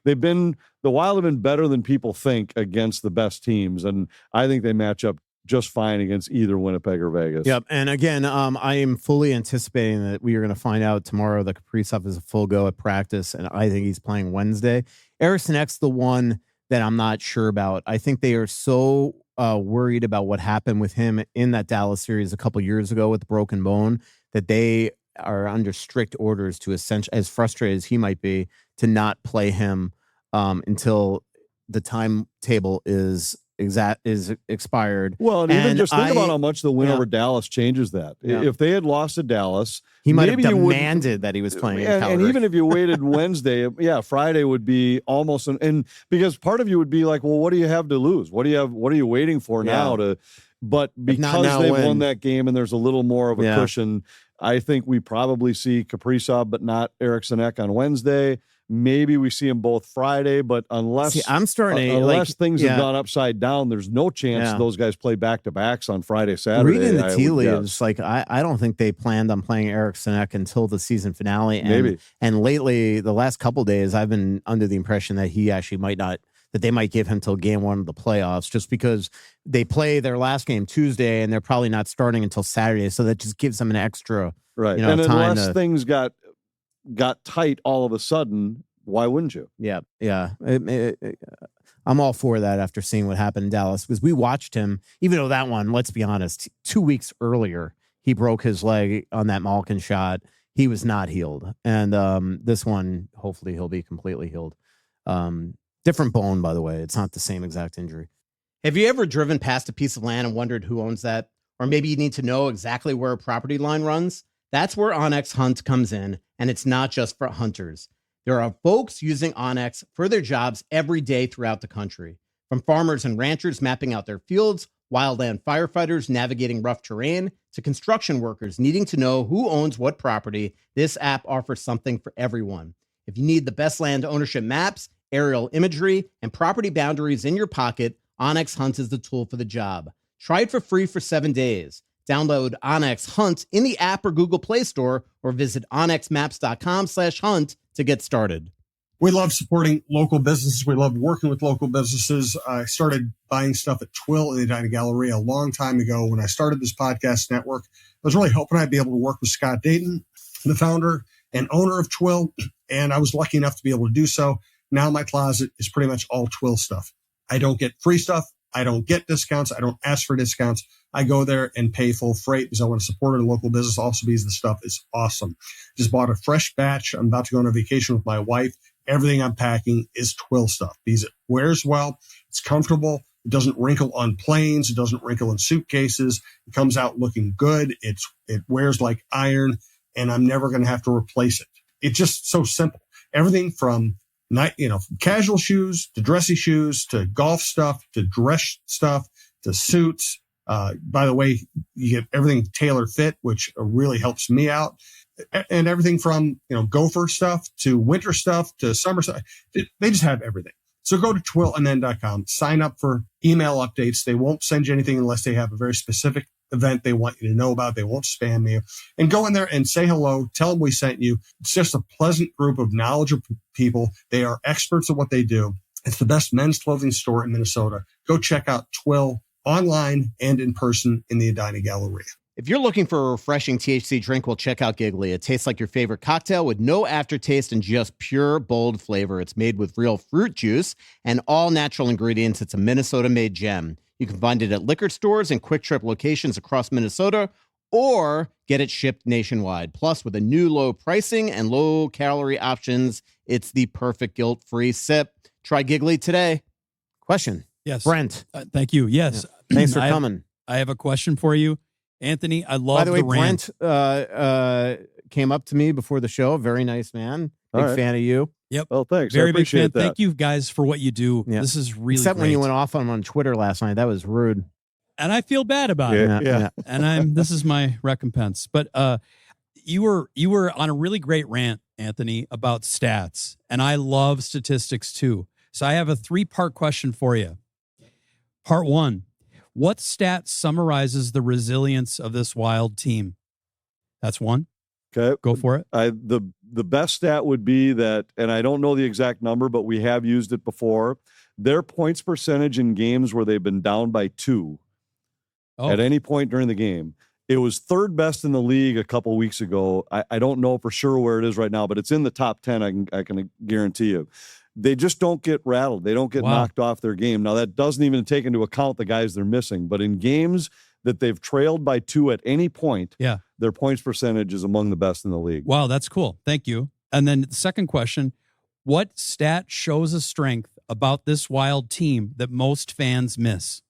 the Wild have been better than people think against the best teams, and I think they match up just fine against either Winnipeg or Vegas. Yep. And again, I am fully anticipating that we are going to find out tomorrow that Kaprizov is a full go at practice, and I think he's playing Wednesday. Eriksson Ek's the one that I'm not sure about. I think they are so worried about what happened with him in that Dallas series a couple years ago with the broken bone that they are under strict orders to as frustrated as he might be, to not play him until the timetable is expired. Well, and even just think about how much the win over Dallas changes that. Yeah. If they had lost to Dallas, he might have demanded that he was playing. And even if you waited Wednesday, Friday would be almost and because part of you would be like, well, what do you have to lose? What are you waiting for now to? But because they've won that game and there's a little more of a cushion, I think we probably see Kaprizov, but not Eriksson Ek on Wednesday. Maybe we see them both Friday, but unless things have gone upside down, there's no chance those guys play back-to-backs on Friday, Saturday. Reading the tea leaves, I don't think they planned on playing Eriksson Ek until the season finale. And lately, the last couple of days, I've been under the impression that he actually might not, that they might give him till game 1 of the playoffs, just because they play their last game Tuesday and they're probably not starting until Saturday. So that just gives them an extra and unless things got tight all of a sudden, why wouldn't you? Yeah. I'm all for that after seeing what happened in Dallas, because we watched him, even though that one, let's be honest, 2 weeks earlier, he broke his leg on that Malkin shot. he was not healed. And this one, hopefully he'll be completely healed. Different bone, by the way. It's not the same exact injury. Have you ever driven past a piece of land and wondered who owns that? Or maybe you need to know exactly where a property line runs? That's where Onyx Hunt comes in, and it's not just for hunters. There are folks using Onyx for their jobs every day throughout the country. From farmers and ranchers mapping out their fields, wildland firefighters navigating rough terrain, to construction workers needing to know who owns what property, this app offers something for everyone. If you need the best land ownership maps, aerial imagery, and property boundaries in your pocket, Onyx Hunt is the tool for the job. Try it for free for 7 days. Download Onyx Hunt in the app or Google Play Store, or visit onyxmaps.com/hunt to get started. We love supporting local businesses. We love working with local businesses. I started buying stuff at Twill in the Edina Galleria a long time ago. When I started this podcast network, I was really hoping I'd be able to work with Scott Dayton, the founder and owner of Twill, and I was lucky enough to be able to do so. Now my closet is pretty much all Twill stuff. I don't get free stuff. I don't get discounts. I don't ask for discounts. I go there and pay full freight because I want to support a local business also because the stuff is awesome. Just bought a fresh batch. I'm about to go on a vacation with my wife. Everything I'm packing is Twill stuff because it wears well. It's comfortable. It doesn't wrinkle on planes. It doesn't wrinkle in suitcases. It comes out looking good. It wears like iron, and I'm never going to have to replace it. It's just so simple. Everything from from casual shoes to dressy shoes to golf stuff to dress stuff to suits. By the way, you get everything tailor fit, which really helps me out. And everything from, gopher stuff to winter stuff to summer stuff. They just have everything. So go to twilmn.com, sign up for email updates. They won't send you anything unless they have a very specific event they want you to know about. They won't spam you. And go in there and say hello. Tell them we sent you. It's just a pleasant group of knowledgeable people. They are experts at what they do. It's the best men's clothing store in Minnesota. Go check out Twill online and in person in the Edina Galleria. If you're looking for a refreshing THC drink, well, check out Giggly. It tastes like your favorite cocktail with no aftertaste and just pure, bold flavor. It's made with real fruit juice and all natural ingredients. It's a Minnesota-made gem. You can find it at liquor stores and Quick Trip locations across Minnesota, or get it shipped nationwide. Plus, with a new low pricing and low-calorie options, it's the perfect guilt-free sip. Try Giggly today. Question. Yes. Brent. Thank you. Yes. Yeah. Thanks for coming. I have a question for you. Anthony, I love the rant. Brent came up to me before the show. Very nice man. Big fan of you. Yep. Well, thanks. Very I appreciate big fan. that. Thank you guys for what you do. Yeah. This is really Except great. when you went off on Twitter last night. That was rude. And I feel bad about it. Yeah. And this is my recompense. But you were on a really great rant, Anthony, about stats. And I love statistics too. So I have a 3-part question for you. Part 1. What stat summarizes the resilience of this Wild team? That's 1. Okay. Go for it. The best stat would be that, and I don't know the exact number, but we have used it before. Their points percentage in games where they've been down by 2 at any point during the game. It was 3rd best in the league a couple weeks ago. I don't know for sure where it is right now, but it's in the top 10. I can guarantee you. They just don't get rattled. They don't get knocked off their game. Now, that doesn't even take into account the guys they're missing. But in games that they've trailed by 2 at any point, their points percentage is among the best in the league. Wow, that's cool. Thank you. And then the second question, what stat shows a strength about this Wild team that most fans miss?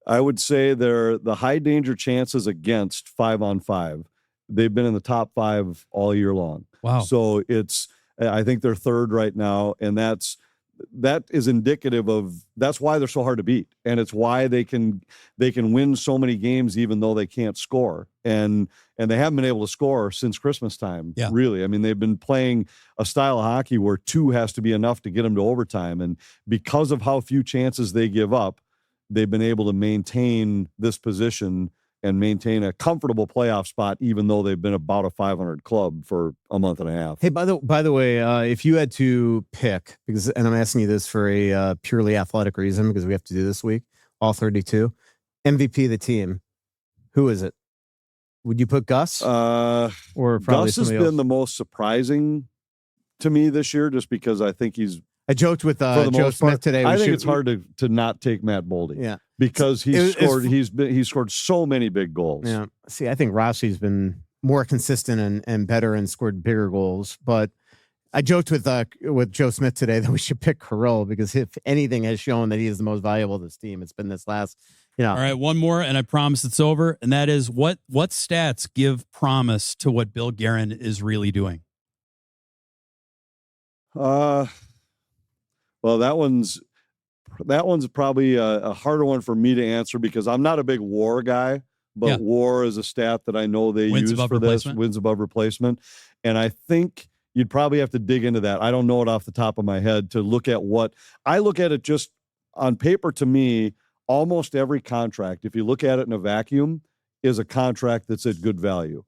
I would say they're the high danger chances against 5-on-5. They've been in the top 5 all year long. Wow. So I think they're 3rd right now, and that is indicative of that's why they're so hard to beat, and it's why they can win so many games even though they can't score, and they haven't been able to score since Christmas time. Yeah. Really, I mean they've been playing a style of hockey where 2 has to be enough to get them to overtime, and because of how few chances they give up, they've been able to maintain this position and maintain a comfortable playoff spot, even though they've been about a 500 club for a month and a half. Hey, by the way, if you had to pick, and I'm asking you this for a purely athletic reason, because we have to do this week, all 32, MVP of the team, who is it? Would you put Gus? Or probably Gus has been the most surprising to me this year, just because I think he's. I joked with Joe Smith today. I think it's hard to not take Matt Boldy. Yeah. Because he's scored so many big goals. Yeah. See, I think Rossi's been more consistent and better and scored bigger goals. But I joked with Joe Smith today that we should pick Kirill, because if anything has shown that he is the most valuable of this team, it's been this last, All right, one more, and I promise it's over. And that is, what stats give promise to what Bill Guerin is really doing? Well, that one's probably a harder one for me to answer, because I'm not a big WAR guy, but WAR is a stat that I know they use for this, wins above replacement. And I think you'd probably have to dig into that. I don't know it off the top of my head to look at what I look at it just on paper. To me, almost every contract, if you look at it in a vacuum, is a contract that's at good value.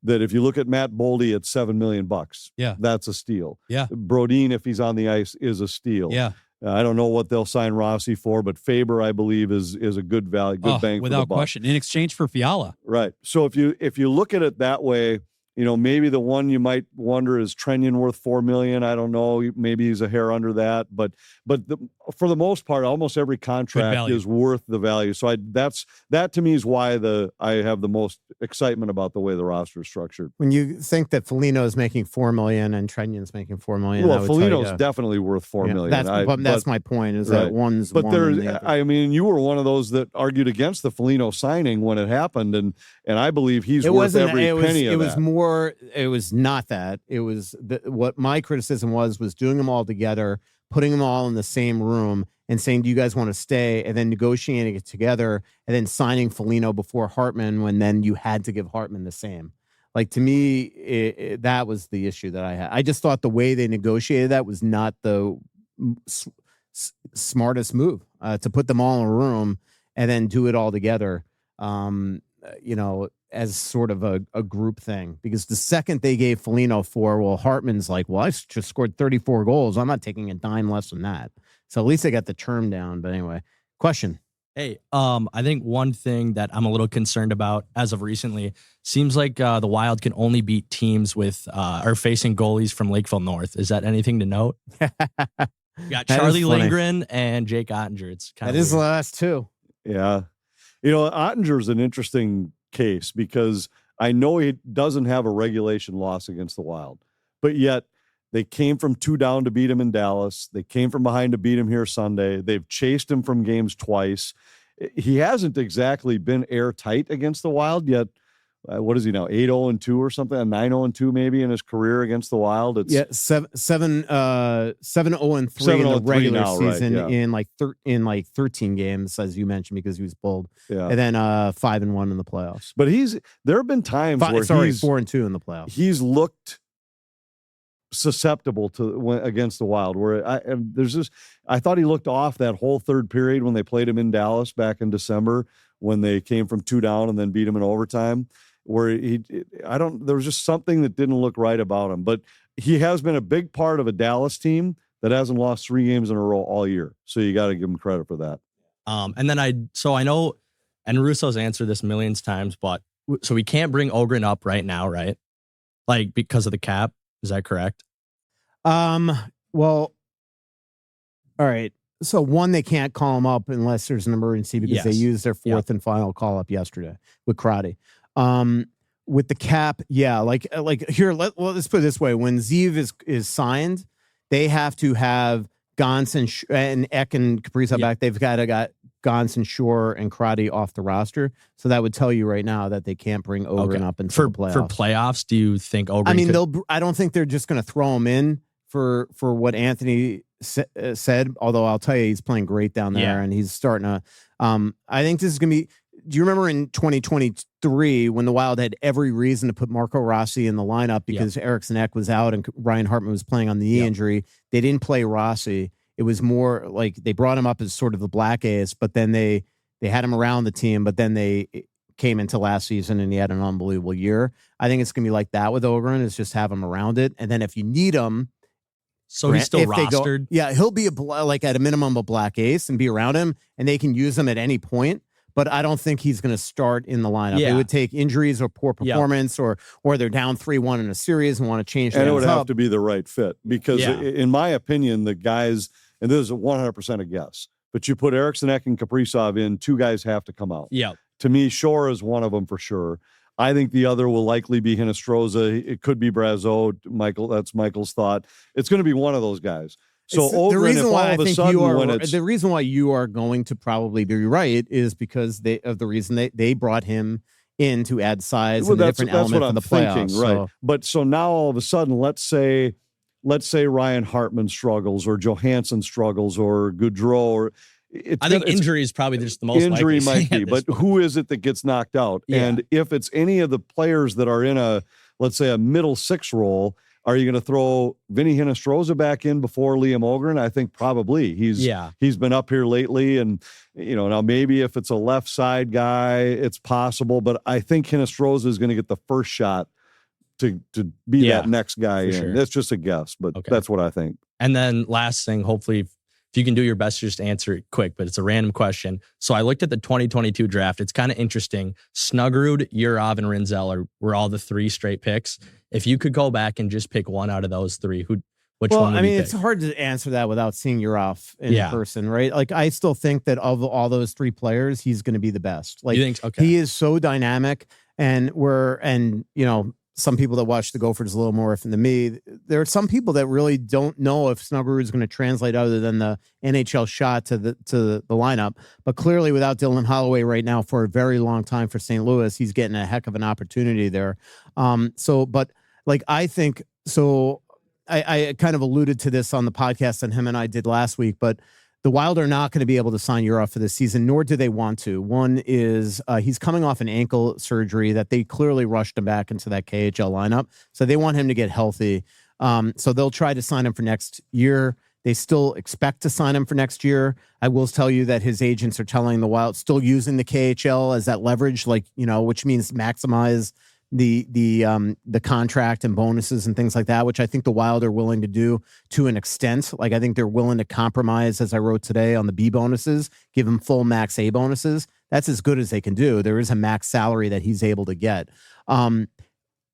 That if you look at Matt Boldy at $7 million, that's a steal. Brodin, if he's on the ice, is a steal. I don't know what they'll sign Rossi for, but Faber, I believe, is a good value, good bang for the buck. Without question, in exchange for Fiala. Right. So if you look at it that way, maybe the one you might wonder, is Trenyon worth $4 million? I don't know. Maybe he's a hair under that, but for the most part, almost every contract is worth the value. So that to me is why I have the most excitement about the way the roster is structured. When you think that Foligno is making $4 million and Trenyon's making $4 million, well, Foligno's definitely worth $4 million. That's my point. Is that one's but one there's. and the other. I mean, you were one of those that argued against the Foligno signing when it happened, and I believe he's worth every penny of that. It was more. It was not that. It was what my criticism was doing them all together, putting them all in the same room, and saying, "Do you guys want to stay?" And then negotiating it together, and then signing Foligno before Hartman, when then you had to give Hartman the same. Like, to me, that was the issue that I had. I just thought the way they negotiated that was not the smartest move, to put them all in a room and then do it all together. As sort of a group thing, because the second they gave Foligno Hartman's like, well, I just scored 34 goals. I'm not taking a dime less than that. So at least they got the term down. But anyway, question. Hey, I think one thing that I'm a little concerned about as of recently, seems like the Wild can only beat teams with are facing goalies from Lakeville North. Is that anything to note? You got Charlie Lindgren and Jake Ottinger. It's kind of is the last two. Yeah. Ottinger's an interesting case, because I know he doesn't have a regulation loss against the Wild, but yet they came from 2 down to beat him in Dallas. They came from behind to beat him here Sunday. They've chased him from games twice. He hasn't exactly been airtight against the Wild yet. What is he now? 8-0-2 or something? 9-0-2 maybe in his career against the Wild. It's 7-0-3 in the regular season, right, in like 13 games, as you mentioned, because he was pulled. Yeah. And then 5-1 in the playoffs. But there have been times where 4-2 in the playoffs. He's looked susceptible to against the Wild, where I thought he looked off that whole third period when they played him in Dallas back in December, when they came from 2 down and then beat him in overtime, where there was just something that didn't look right about him. But he has been a big part of a Dallas team that hasn't lost 3 games in a row all year. So you got to give him credit for that. And then I know, and Russo's answered this millions times, but so we can't bring Ogren up right now, right? Like, because of the cap. Is that correct? Well, all right. So one, they can't call him up unless there's an emergency, because they used their fourth and final call up yesterday with Crotty. With the cap, like here, let's put it this way: when Zeev is signed, they have to have Gans and Eck and Kaprizov back. They've got to got Gans and Shore and Crotty off the roster. So that would tell you right now that they can't bring Ogren up until the playoffs. For playoffs, do you think Ogren? I mean, I don't think they're just going to throw him in for what Anthony said. Although I'll tell you, he's playing great down there, and he's starting to. I think this is going to be. Do you remember in 2023 when the Wild had every reason to put Marco Rossi in the lineup because Eriksson Ek was out and Ryan Hartman was playing on the knee injury? They didn't play Rossi. It was more like they brought him up as sort of the black ace, but then they had him around the team, but then they came into last season and he had an unbelievable year. I think it's going to be like that with Ogren, is just have him around it. And then if you need him, so he's still rostered. He'll be like at a minimum a black ace and be around him, and they can use him at any point. But I don't think he's going to start in the lineup. It would take injuries or poor performance, or they're down 3-1 in a series and want to change. And it would have to be the right fit, because in my opinion, the guys, and this is 100% a guess, but you put Eriksson Ek and Kaprizov in, 2 guys have to come out. Yeah. To me, Shore is one of them for sure. I think the other will likely be Hinostroza. It could be Brazeau. Michael, that's Michael's thought. It's going to be one of those guys. So Ogren, if all of a sudden when it's the reason why you are going to probably be right is because the reason they brought him in to add size and a different element for the playoffs. Right. But so now all of a sudden, let's say Ryan Hartman struggles or Johansson struggles or Goudreau or I think injury is probably just the most injury likely might be, but who is it that gets knocked out? Yeah. And if it's any of the players that are in let's say a middle six role, are you going to throw Vinny Hinostroza back in before Liam Ogren? I think probably. He's been up here lately, and now maybe if it's a left side guy, it's possible, but I think Hinostroza is going to get the first shot to be that next guy in. Sure. That's just a guess, but that's what I think. And then last thing, hopefully, if you can do your best to just answer it quick, but it's a random question. So I looked at the 2022 draft. It's kind of interesting. Snuggerud, Yurov, and Rinzel were all the 3 straight picks. If you could go back and just pick one out of those 3, which one would you pick? It's hard to answer that without seeing Yurov in person, right? Like, I still think that of all those 3 players, he's going to be the best. Like, you think, okay. He is so dynamic, and some people that watch the Gophers a little more than me, there are some people that really don't know if Snuggerud is going to translate other than the NHL shot to the lineup. But clearly, without Dylan Holloway right now for a very long time for St. Louis, he's getting a heck of an opportunity there. I think so. I kind of alluded to this on the podcast that him and I did last week, but the Wild are not going to be able to sign Yurov for this season, nor do they want to. One is he's coming off an ankle surgery that they clearly rushed him back into that KHL lineup. So they want him to get healthy. So they'll try to sign him for next year. They still expect to sign him for next year. I will tell you that his agents are telling the Wild, still using the KHL as that leverage, which means maximize the contract and bonuses and things like that, which I think the Wild are willing to do to an extent. Like, I think they're willing to compromise, as I wrote today, on the B bonuses, give him full max A bonuses. That's as good as they can do. There is a max salary that he's able to get. And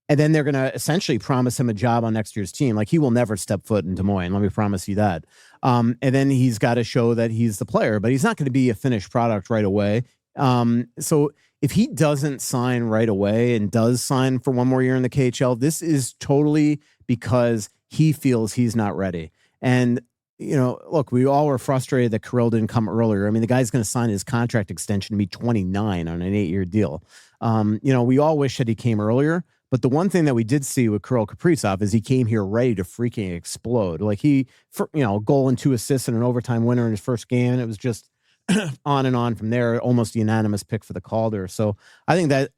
then they're going to essentially promise him a job on next year's team. Like, he will never step foot in Des Moines. Let me promise you that. And then he's got to show that he's the player, but he's not going to be a finished product right away. So if he doesn't sign right away and does sign for one more year in the KHL, this is totally because he feels he's not ready. And, look, we all were frustrated that Kirill didn't come earlier. I mean, the guy's going to sign his contract extension to be 29 on an 8-year deal. We all wish that he came earlier. But the one thing that we did see with Kirill Kaprizov is he came here ready to freaking explode. Like, a goal and 2 assists and an overtime winner in his first game. It was just on and on from there, almost a unanimous pick for the Calder. So I think that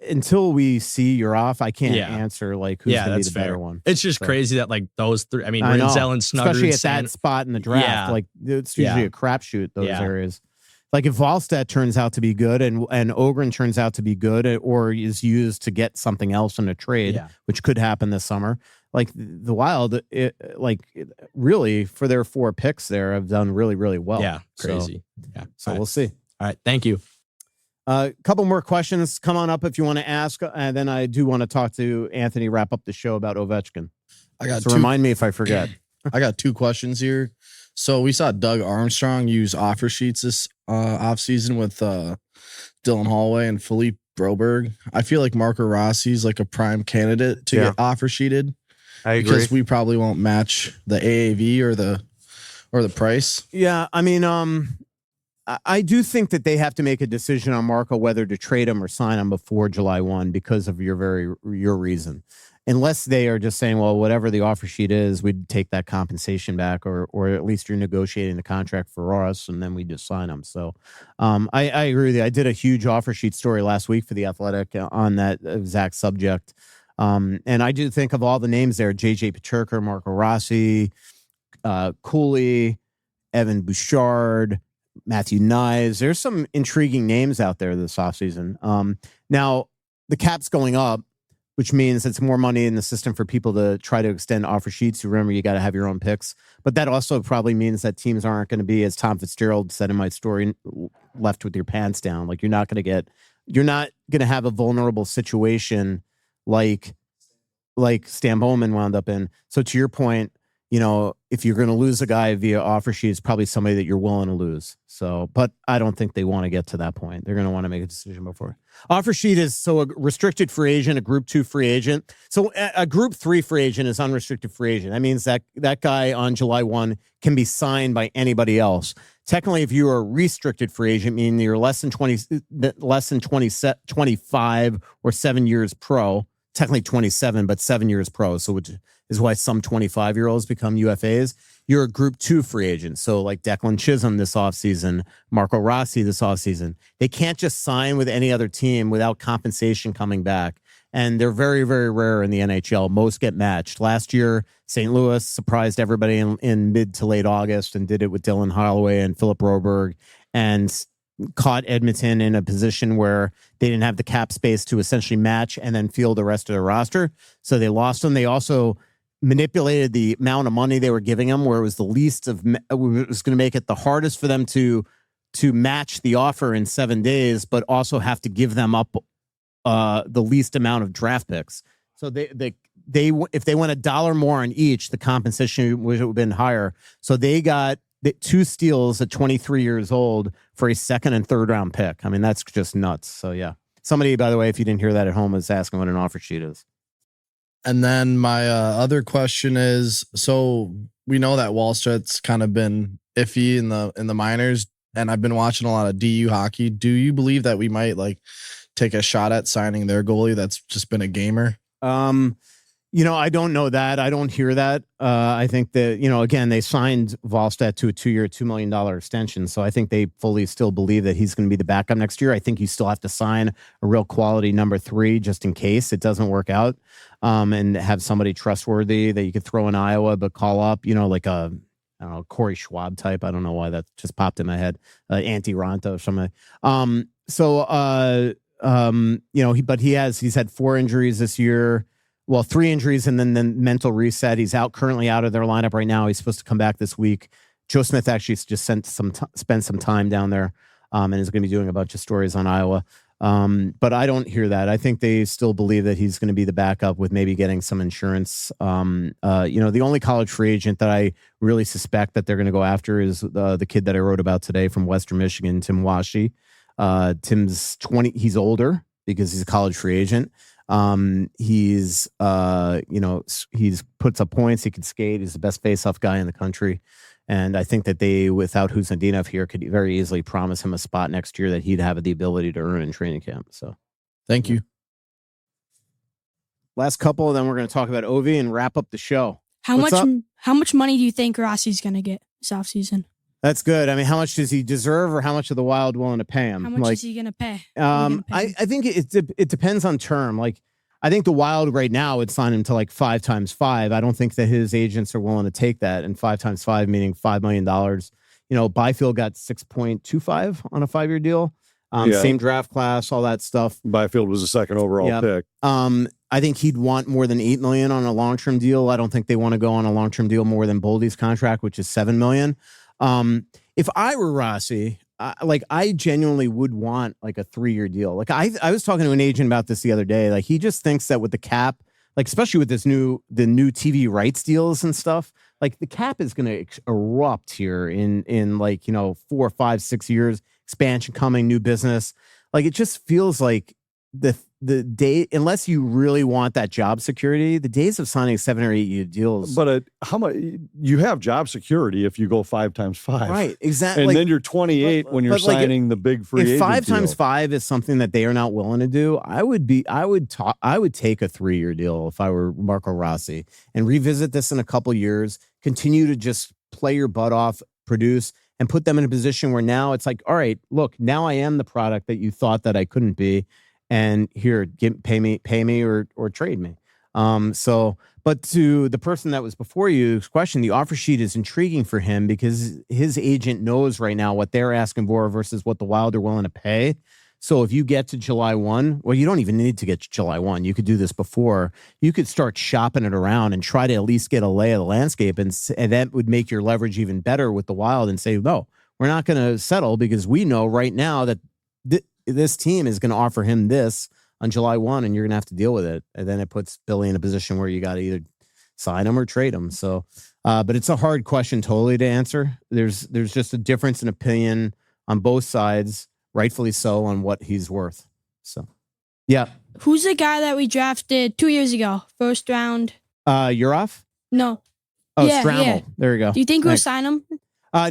until we see Yurov, I can't answer who's going to be the better one. It's just crazy that those 3. I mean, Rinzel and Snuggerud, especially at that spot in the draft. It's usually a crapshoot, those areas. Like, if Wallstedt turns out to be good and Ogren turns out to be good, or is used to get something else in a trade, which could happen this summer. Like, the Wild, really, for their 4 picks there, have done really, really well. Yeah, crazy. So we'll see. All right, thank you. A couple more questions. Come on up if you want to ask. And then I do want to talk to Anthony, wrap up the show about Ovechkin. Remind me if I forget. I got 2 questions here. So we saw Doug Armstrong use offer sheets this offseason with Dylan Holloway and Philippe Broberg. I feel like Marco Rossi's like a prime candidate to get offer sheeted. I agree. Because we probably won't match the AAV or the price. Yeah, I mean, I do think that they have to make a decision on Marco whether to trade him or sign him before July 1 because of your reason. Unless they are just saying, well, whatever the offer sheet is, we'd take that compensation back, or at least you're negotiating the contract for us, and then we just sign them. So I agree with you. I did a huge offer sheet story last week for The Athletic on that exact subject. And I do think of all the names there, JJ Peterka, Marco Rossi, Cooley, Evan Bouchard, Matthew Knies. There's some intriguing names out there this offseason. Now, the cap's going up, which means it's more money in the system for people to try to extend offer sheets. Remember, you got to have your own picks. But that also probably means that teams aren't going to be, as Tom Fitzgerald said in my story, left with your pants down. Like, you're not going to have a vulnerable situation like Stan Bowman wound up in. So to your point, if you're going to lose a guy via offer sheet, it's probably somebody that you're willing to lose. So, but I don't think they want to get to that point. They're going to want to make a decision before. Offer sheet is so a restricted free agent, a group 2 free agent. So a group 3 free agent is unrestricted free agent. That means that guy on July 1 can be signed by anybody else. Technically, if you are a restricted free agent, meaning you're less than 25 or 7 years pro, technically 27, but 7 years pro. So which is why some 25-year-olds become UFAs. You're a group 2 free agent. So like Declan Chisholm this offseason, Marco Rossi this offseason. They can't just sign with any other team without compensation coming back. And they're very, very rare in the NHL. Most get matched. Last year, St. Louis surprised everybody in mid to late August and did it with Dylan Holloway and Philip Broberg and caught Edmonton in a position where they didn't have the cap space to essentially match and then field the rest of the roster. So they lost them. They also manipulated the amount of money they were giving them, where it was the least of, it was going to make it the hardest for them to match the offer in 7 days, but also have to give them up the least amount of draft picks. So they if they went $1 more on each, the compensation would have been higher. So they got 2 steals at 23 years old for a 2nd and 3rd round pick. I mean, that's just nuts. So yeah. Somebody, by the way, if you didn't hear that at home, is asking what an offer sheet is. And then my other question is, so we know that Wallstedt's kind of been iffy in the minors, and I've been watching a lot of DU hockey. Do you believe that we might take a shot at signing their goalie that's just been a gamer? I don't know that. I don't hear that. I think that, again, they signed Wallstedt to a 2-year, $2 million extension. So I think they fully still believe that he's going to be the backup next year. I think you still have to sign a real quality number 3 just in case it doesn't work out, and have somebody trustworthy that you could throw in Iowa, but call up, like a, I don't know, Corey Schwab type. I don't know why that just popped in my head. Antti Ranta or something. He's had 4 injuries this year. Well, 3 injuries and then the mental reset. He's currently out of their lineup right now. He's supposed to come back this week. Joe Smith actually just spent some time down there, and is going to be doing a bunch of stories on Iowa. But I don't hear that. I think they still believe that he's going to be the backup with maybe getting some insurance. The only college free agent that I really suspect that they're going to go after is the kid that I wrote about today from Western Michigan, Tim Washi. Tim's 20. He's older because he's a college free agent. He's puts up points. He can skate. He's the best face-off guy in the country. And I think that they, without Huznadinov here, could very easily promise him a spot next year that he'd have the ability to earn in training camp. So thank you. Last couple, then we're going to talk about Ovi and wrap up the show. How much money do you think Rossi's going to get this offseason? That's good. I mean, how much does he deserve, or how much are the Wild willing to pay him? How much is he going to pay? I think it depends on term. I think the Wild right now would sign him to 5 times 5. I don't think that his agents are willing to take that. And 5 times 5 meaning $5 million. Byfield got 6.25 on a 5-year deal. Same draft class, all that stuff. Byfield was a 2nd overall pick. I think he'd want more than $8 million on a long-term deal. I don't think they want to go on a long-term deal more than Boldy's contract, which is $7 million. If I were Rossi, I genuinely would want a 3-year deal. I was talking to an agent about this the other day. He just thinks that with the cap, especially with the new TV rights deals and stuff, the cap is going to erupt here in 4, 5, 6 years, expansion coming, new business. It just feels like the day, unless you really want that job security, the days of signing 7 or 8 year deals. But how much you have job security if you go 5 times 5, right? Exactly. And then you're 28 when you're signing the big free agent. If 5 deal. times 5 is something that they are not willing to do, I would take a 3-year deal if I were Marco Rossi and revisit this in a couple years, continue to just play your butt off, produce, and put them in a position where now it's all right, look, now I am the product that you thought that I couldn't be. And here, pay me or trade me. But to the person that was before you's question, the offer sheet is intriguing for him because his agent knows right now what they're asking for versus what the Wild are willing to pay. So if you get to July 1, well, you don't even need to get to July 1. You could do this before. You could start shopping it around and try to at least get a lay of the landscape, and that would make your leverage even better with the Wild and say, no, we're not going to settle because we know right now that this team is going to offer him this on July 1, and you're going to have to deal with it. And then it puts Billy in a position where you got to either sign him or trade him. So But it's a hard question totally to answer. There's just a difference in opinion on both sides, rightfully so, on what he's worth. So, yeah. Who's the guy that we drafted 2 years ago, first round? Yurov? No. Oh, Yeah, Strammel. yeah. There you go. Do you think we'll Thanks. sign him?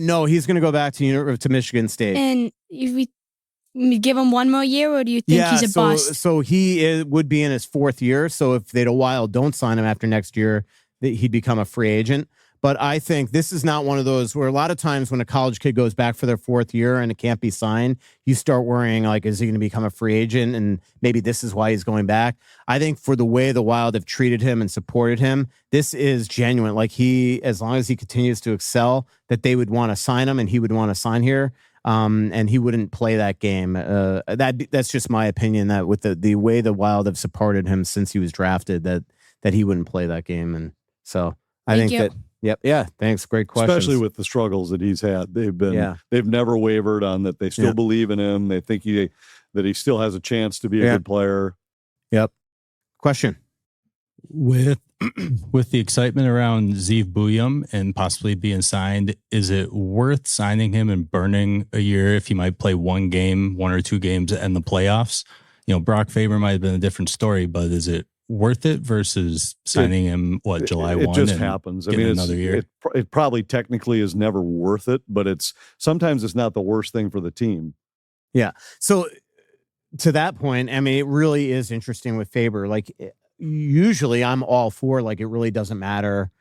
No, he's going to go back to Michigan State. And if we give him one more year, or do you think he's a bust? So he would be in his fourth year. So if they don't sign him after next year, he'd become a free agent. But I think this is not one of those where a lot of times when a college kid goes back for their fourth year and it can't be signed, you start worrying, like, is he going to become a free agent? And maybe this is why he's going back. I think for the way the Wild have treated him and supported him, this is genuine. Like, as long as he continues to excel, that they would want to sign him and he would want to sign here. And he wouldn't play that game. That's just my opinion, that with the way the Wild have supported him since he was drafted, that he wouldn't play that game. And so I think that. Yep. Yeah. Thanks. Great question. Especially with the struggles that he's had. They've never wavered on that. They still believe in him. They think that he still has a chance to be a good player. Yep. Question. With the excitement around Zeev Buyum and possibly being signed, is it worth signing him and burning a year if he might play one or two games in the playoffs? Brock Faber might have been a different story, but is it worth it versus signing him July 1? It just happens. I mean, another year. It probably technically is never worth it, but sometimes it's not the worst thing for the team. Yeah. So to that point, I mean, it really is interesting with Faber. Like, usually I'm all for, like, it really doesn't matter,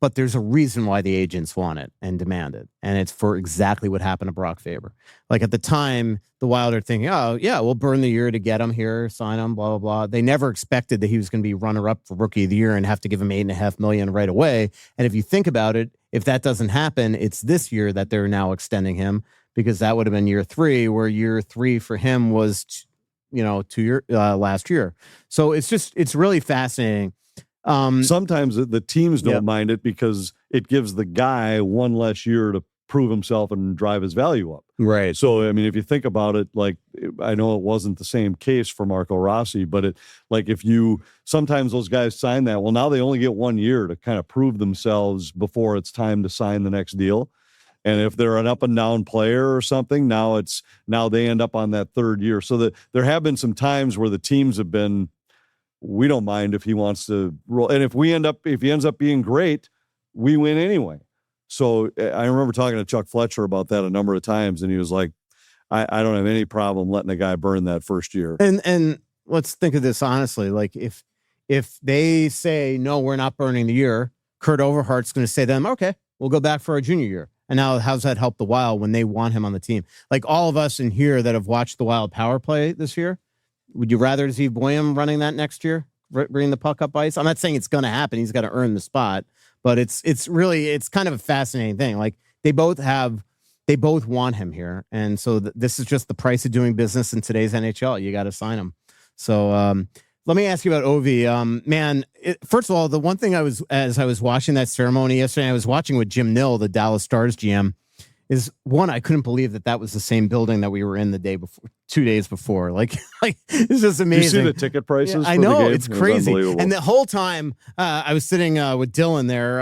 but there's a reason why the agents want it and demand it. And it's for exactly what happened to Brock Faber. Like, at the time, the Wild are thinking, oh, yeah, we'll burn the year to get him here, sign him, blah, blah, blah. They never expected that he was going to be runner-up for Rookie of the Year and have to give him $8.5 million right away. And if you think about it, if that doesn't happen, it's this year that they're now extending him, because that would have been year 3, where year 3 for him was, last year. So it's really fascinating. Sometimes the teams don't mind it because it gives the guy one less year to prove himself and drive his value up. Right. So, I mean, if you think about it, like, I know it wasn't the same case for Marco Rossi, but sometimes those guys sign that. Well, now they only get 1 year to kind of prove themselves before it's time to sign the next deal. And if they're an up and down player or something, now they end up on that third year. So there have been some times where the teams have been, we don't mind if he wants to roll. And if he ends up being great, we win anyway. So I remember talking to Chuck Fletcher about that a number of times, and he was like, I don't have any problem letting a guy burn that first year. And let's think of this honestly. Like, if they say, no, we're not burning the year, Kurt Overhart's going to say to them, okay, we'll go back for our junior year. And now how's that help the Wild when they want him on the team? Like, all of us in here that have watched the Wild power play this year, would you rather Zeev Buyum running that next year, bringing the puck up ice? I'm not saying it's going to happen. He's got to earn the spot, but it's kind of a fascinating thing. Like, they both want him here. And so this is just the price of doing business in today's NHL. You got to sign him. So let me ask you about Ovi. First of all, the one thing as I was watching that ceremony yesterday, I was watching with Jim Nill, the Dallas Stars GM, is one, I couldn't believe that was the same building that we were in the day before, 2 days before. Like it's just amazing. You see the ticket prices? Yeah, I know, it's crazy. And the whole time I was sitting with Dylan there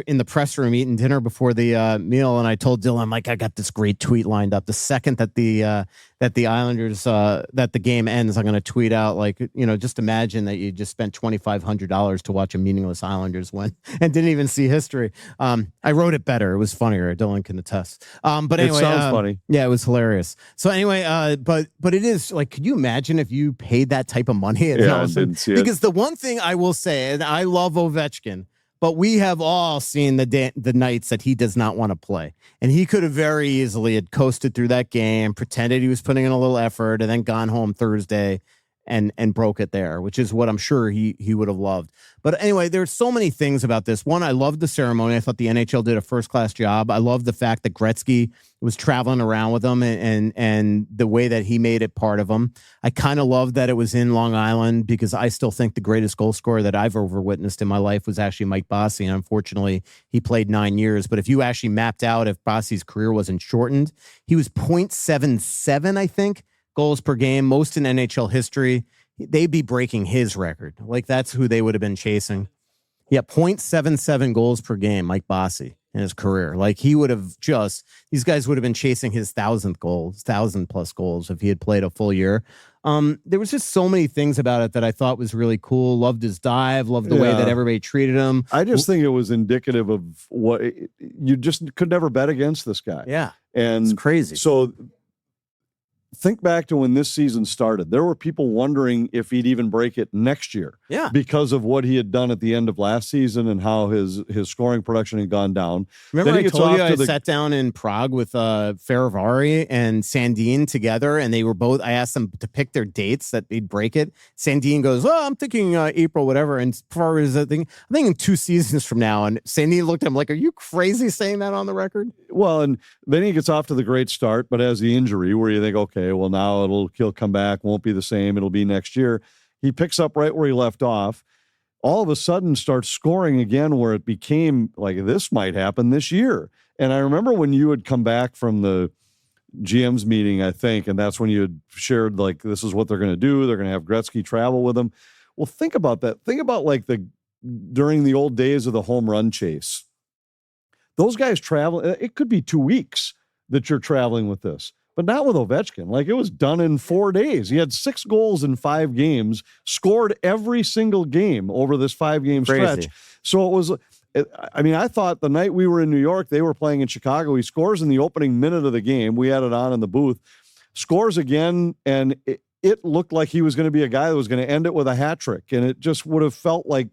in the press room eating dinner before the meal, and I told Dylan, I'm like, I got this great tweet lined up. The second that the Islanders that the game ends, I'm going to tweet out, like, just imagine that you just spent $2,500 to watch a meaningless Islanders win and didn't even see history. I wrote it better. It was funnier. Dylan can attest. But anyway, it sounds funny. Yeah, it was hilarious. So anyway, but it is like, could you imagine if you paid that type of money? And I didn't see it. Because the one thing I will say, and I love Ovechkin, but we have all seen the nights that he does not want to play. And he could have very easily had coasted through that game, pretended he was putting in a little effort, and then gone home Thursday and broke it there, which is what I'm sure he would have loved. But anyway, there's so many things about this. One, I loved the ceremony. I thought the NHL did a first-class job. I love the fact that Gretzky was traveling around with them and the way that he made it part of them. I kind of loved that it was in Long Island, because I still think the greatest goal scorer that I've ever witnessed in my life was actually Mike Bossy. And unfortunately, he played 9 years. But if you actually mapped out if Bossy's career wasn't shortened, he was .77, I think, goals per game, most in NHL history. They'd be breaking his record. Like, that's who they would have been chasing. Yeah, 0.77 goals per game, Mike Bossy, in his career. Like, he would have these guys would have been chasing his 1,000 plus goals if he had played a full year. There was just so many things about it that I thought was really cool. Loved his dive, loved the way that everybody treated him. I just think it was indicative of what you just could never bet against this guy. Yeah. And it's crazy. So think back to when this season started. There were people wondering if he'd even break it next year. Yeah. Because of what he had done at the end of last season and how his scoring production had gone down. Remember I told you I sat down in Prague with Ferravari and Sandin together, and they were both, I asked them to pick their dates that they'd break it. Sandin goes, I'm thinking April, whatever. And Ferrari is I'm thinking 2 seasons from now. And Sandin looked at him like, are you crazy saying that on the record? Well, and then he gets off to the great start, but has the injury where you think, okay, well, now he'll come back, won't be the same. It'll be next year. He picks up right where he left off. All of a sudden starts scoring again, where it became like, this might happen this year. And I remember when you had come back from the GM's meeting, I think, and that's when you had shared, like, this is what they're going to do. They're going to have Gretzky travel with them. Well, think about that. Think about like during the old days of the home run chase. Those guys travel. It could be 2 weeks that you're traveling with this. But not with Ovechkin. Like, it was done in 4 days. He had 6 goals in 5 games, scored every single game over this 5-game stretch. So it was, I mean, I thought the night we were in New York, they were playing in Chicago. He scores in the opening minute of the game. We had it on in the booth. Scores again, and it looked like he was going to be a guy that was going to end it with a hat trick. And it just would have felt like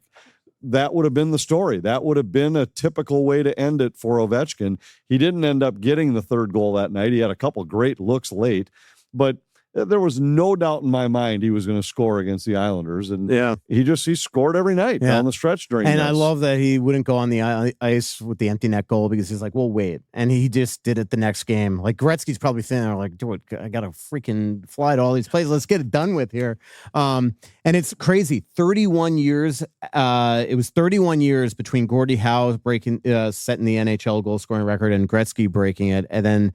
that would have been the story. That would have been a typical way to end it for Ovechkin. He didn't end up getting the 3rd goal that night. He had a couple great looks late, but there was no doubt in my mind he was going to score against the Islanders. And he scored every night down the stretch during And this. I love that he wouldn't go on the ice with the empty net goal, because he's like, well, wait. And he just did it the next game. Like, Gretzky's probably thinking, like, dude, I got to freaking fly to all these places. Let's get it done with here. And it's crazy. 31 years. It was 31 years between Gordie Howe setting the NHL goal scoring record and Gretzky breaking it. And then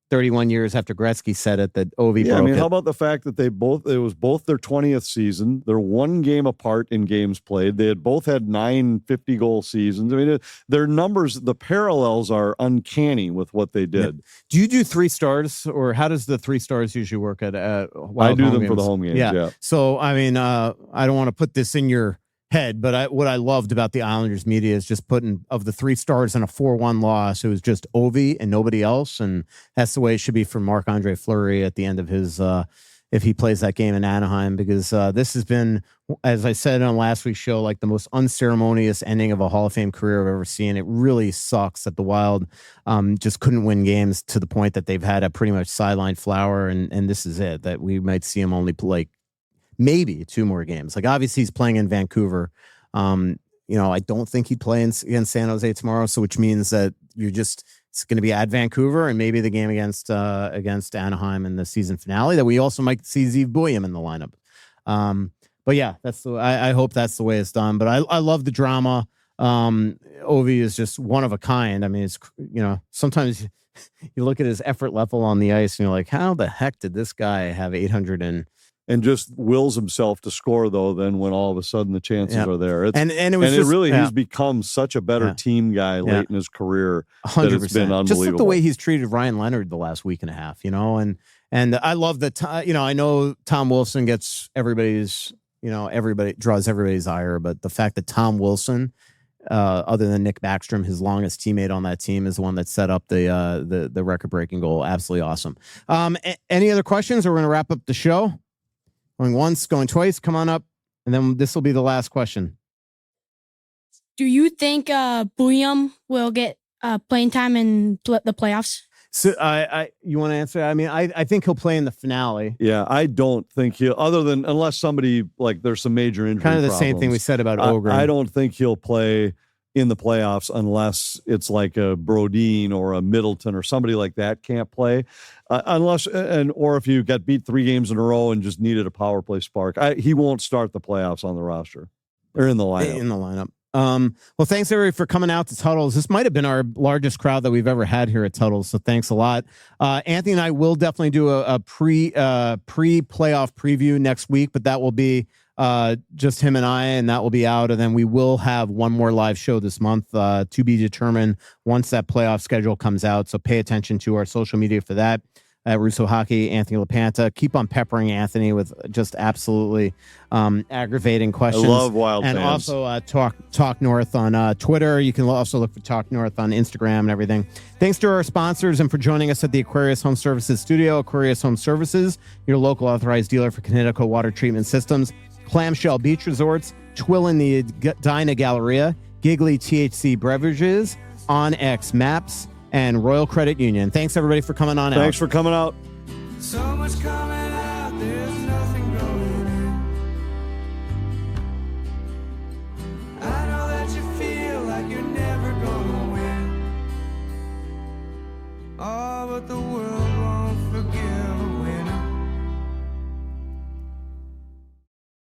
31 years after Gretzky said it, that Ovi broke it. How about the fact that it was both their 20th season. They're 1 game apart in games played. They had both had 9 50-goal seasons. I mean, their numbers, the parallels are uncanny with what they did. Yeah. Do you do 3 stars, or how does the 3 stars usually work at I do them for the home games, yeah. So, I mean, I don't want to put this in your head, but what I loved about the Islanders media is just putting, of the 3 stars in a 4-1 loss, it was just Ovi and nobody else. And that's the way it should be for Marc-Andre Fleury at the end of his, if he plays that game in Anaheim, because this has been, as I said on last week's show, like the most unceremonious ending of a Hall of Fame career I've ever seen. It really sucks that the Wild just couldn't win games to the point that they've had a pretty much sideline flower. And this is it, that we might see him only play maybe 2 more games. Like, obviously he's playing in Vancouver. I don't think he'd play against San Jose tomorrow. So, which means that it's going to be at Vancouver and maybe the game against Anaheim in the season finale, that we also might see Ziv Buium in the lineup. But yeah, I hope that's the way it's done. But I love the drama. Ovi is just one of a kind. I mean, it's, sometimes you look at his effort level on the ice and you're like, how the heck did this guy have 800 and just wills himself to score, though, then when all of a sudden the chances are there. He's become such a better team guy late in his career 100%. That it's been unbelievable. Just look the way he's treated Ryan Leonard the last week and a half, and I love that, I know Tom Wilson gets everybody's, everybody draws everybody's ire, but the fact that Tom Wilson, other than Nick Backstrom, his longest teammate on that team, is the one that set up the record-breaking goal. Absolutely awesome. Any other questions, or we're going to wrap up the show? Going once, going twice, come on up, and then this will be the last question. Do you think Buium will get playing time in the playoffs? So you want to answer? I mean, I think he'll play in the finale. Yeah, I don't think he'll, unless somebody, like, there's some major injury kind of the problems. Same thing we said about Ogren. I don't think he'll play in the playoffs unless it's like a Brodin or a Middleton or somebody like that can't play, or if you got beat 3 games in a row and just needed a power play spark. He won't start the playoffs on the roster or in the lineup. Well, thanks everybody for coming out to Tuddles. This might have been our largest crowd that we've ever had here at Tuddles, so thanks a lot. Anthony and I will definitely do a pre-playoff preview next week, but that will be just him and I, and that will be out. And then we will have one more live show this month to be determined once that playoff schedule comes out. So pay attention to our social media for that. At Russo Hockey, Anthony LaPanta. Keep on peppering Anthony with just absolutely aggravating questions. I love Wild and fans. also Talk North on Twitter. You can also look for Talk North on Instagram and everything. Thanks to our sponsors and for joining us at the Aquarius Home Services studio. Aquarius Home Services, your local authorized dealer for Connecticut water treatment systems. Clamshell Beach Resorts, Twill in the Dinah Galleria, Giggly THC Beverages, On X Maps, and Royal Credit Union. Thanks, everybody, for coming on out. Thanks for coming out. So much coming out, there's nothing going in. I know that you feel like you're never gonna win. Oh, but the world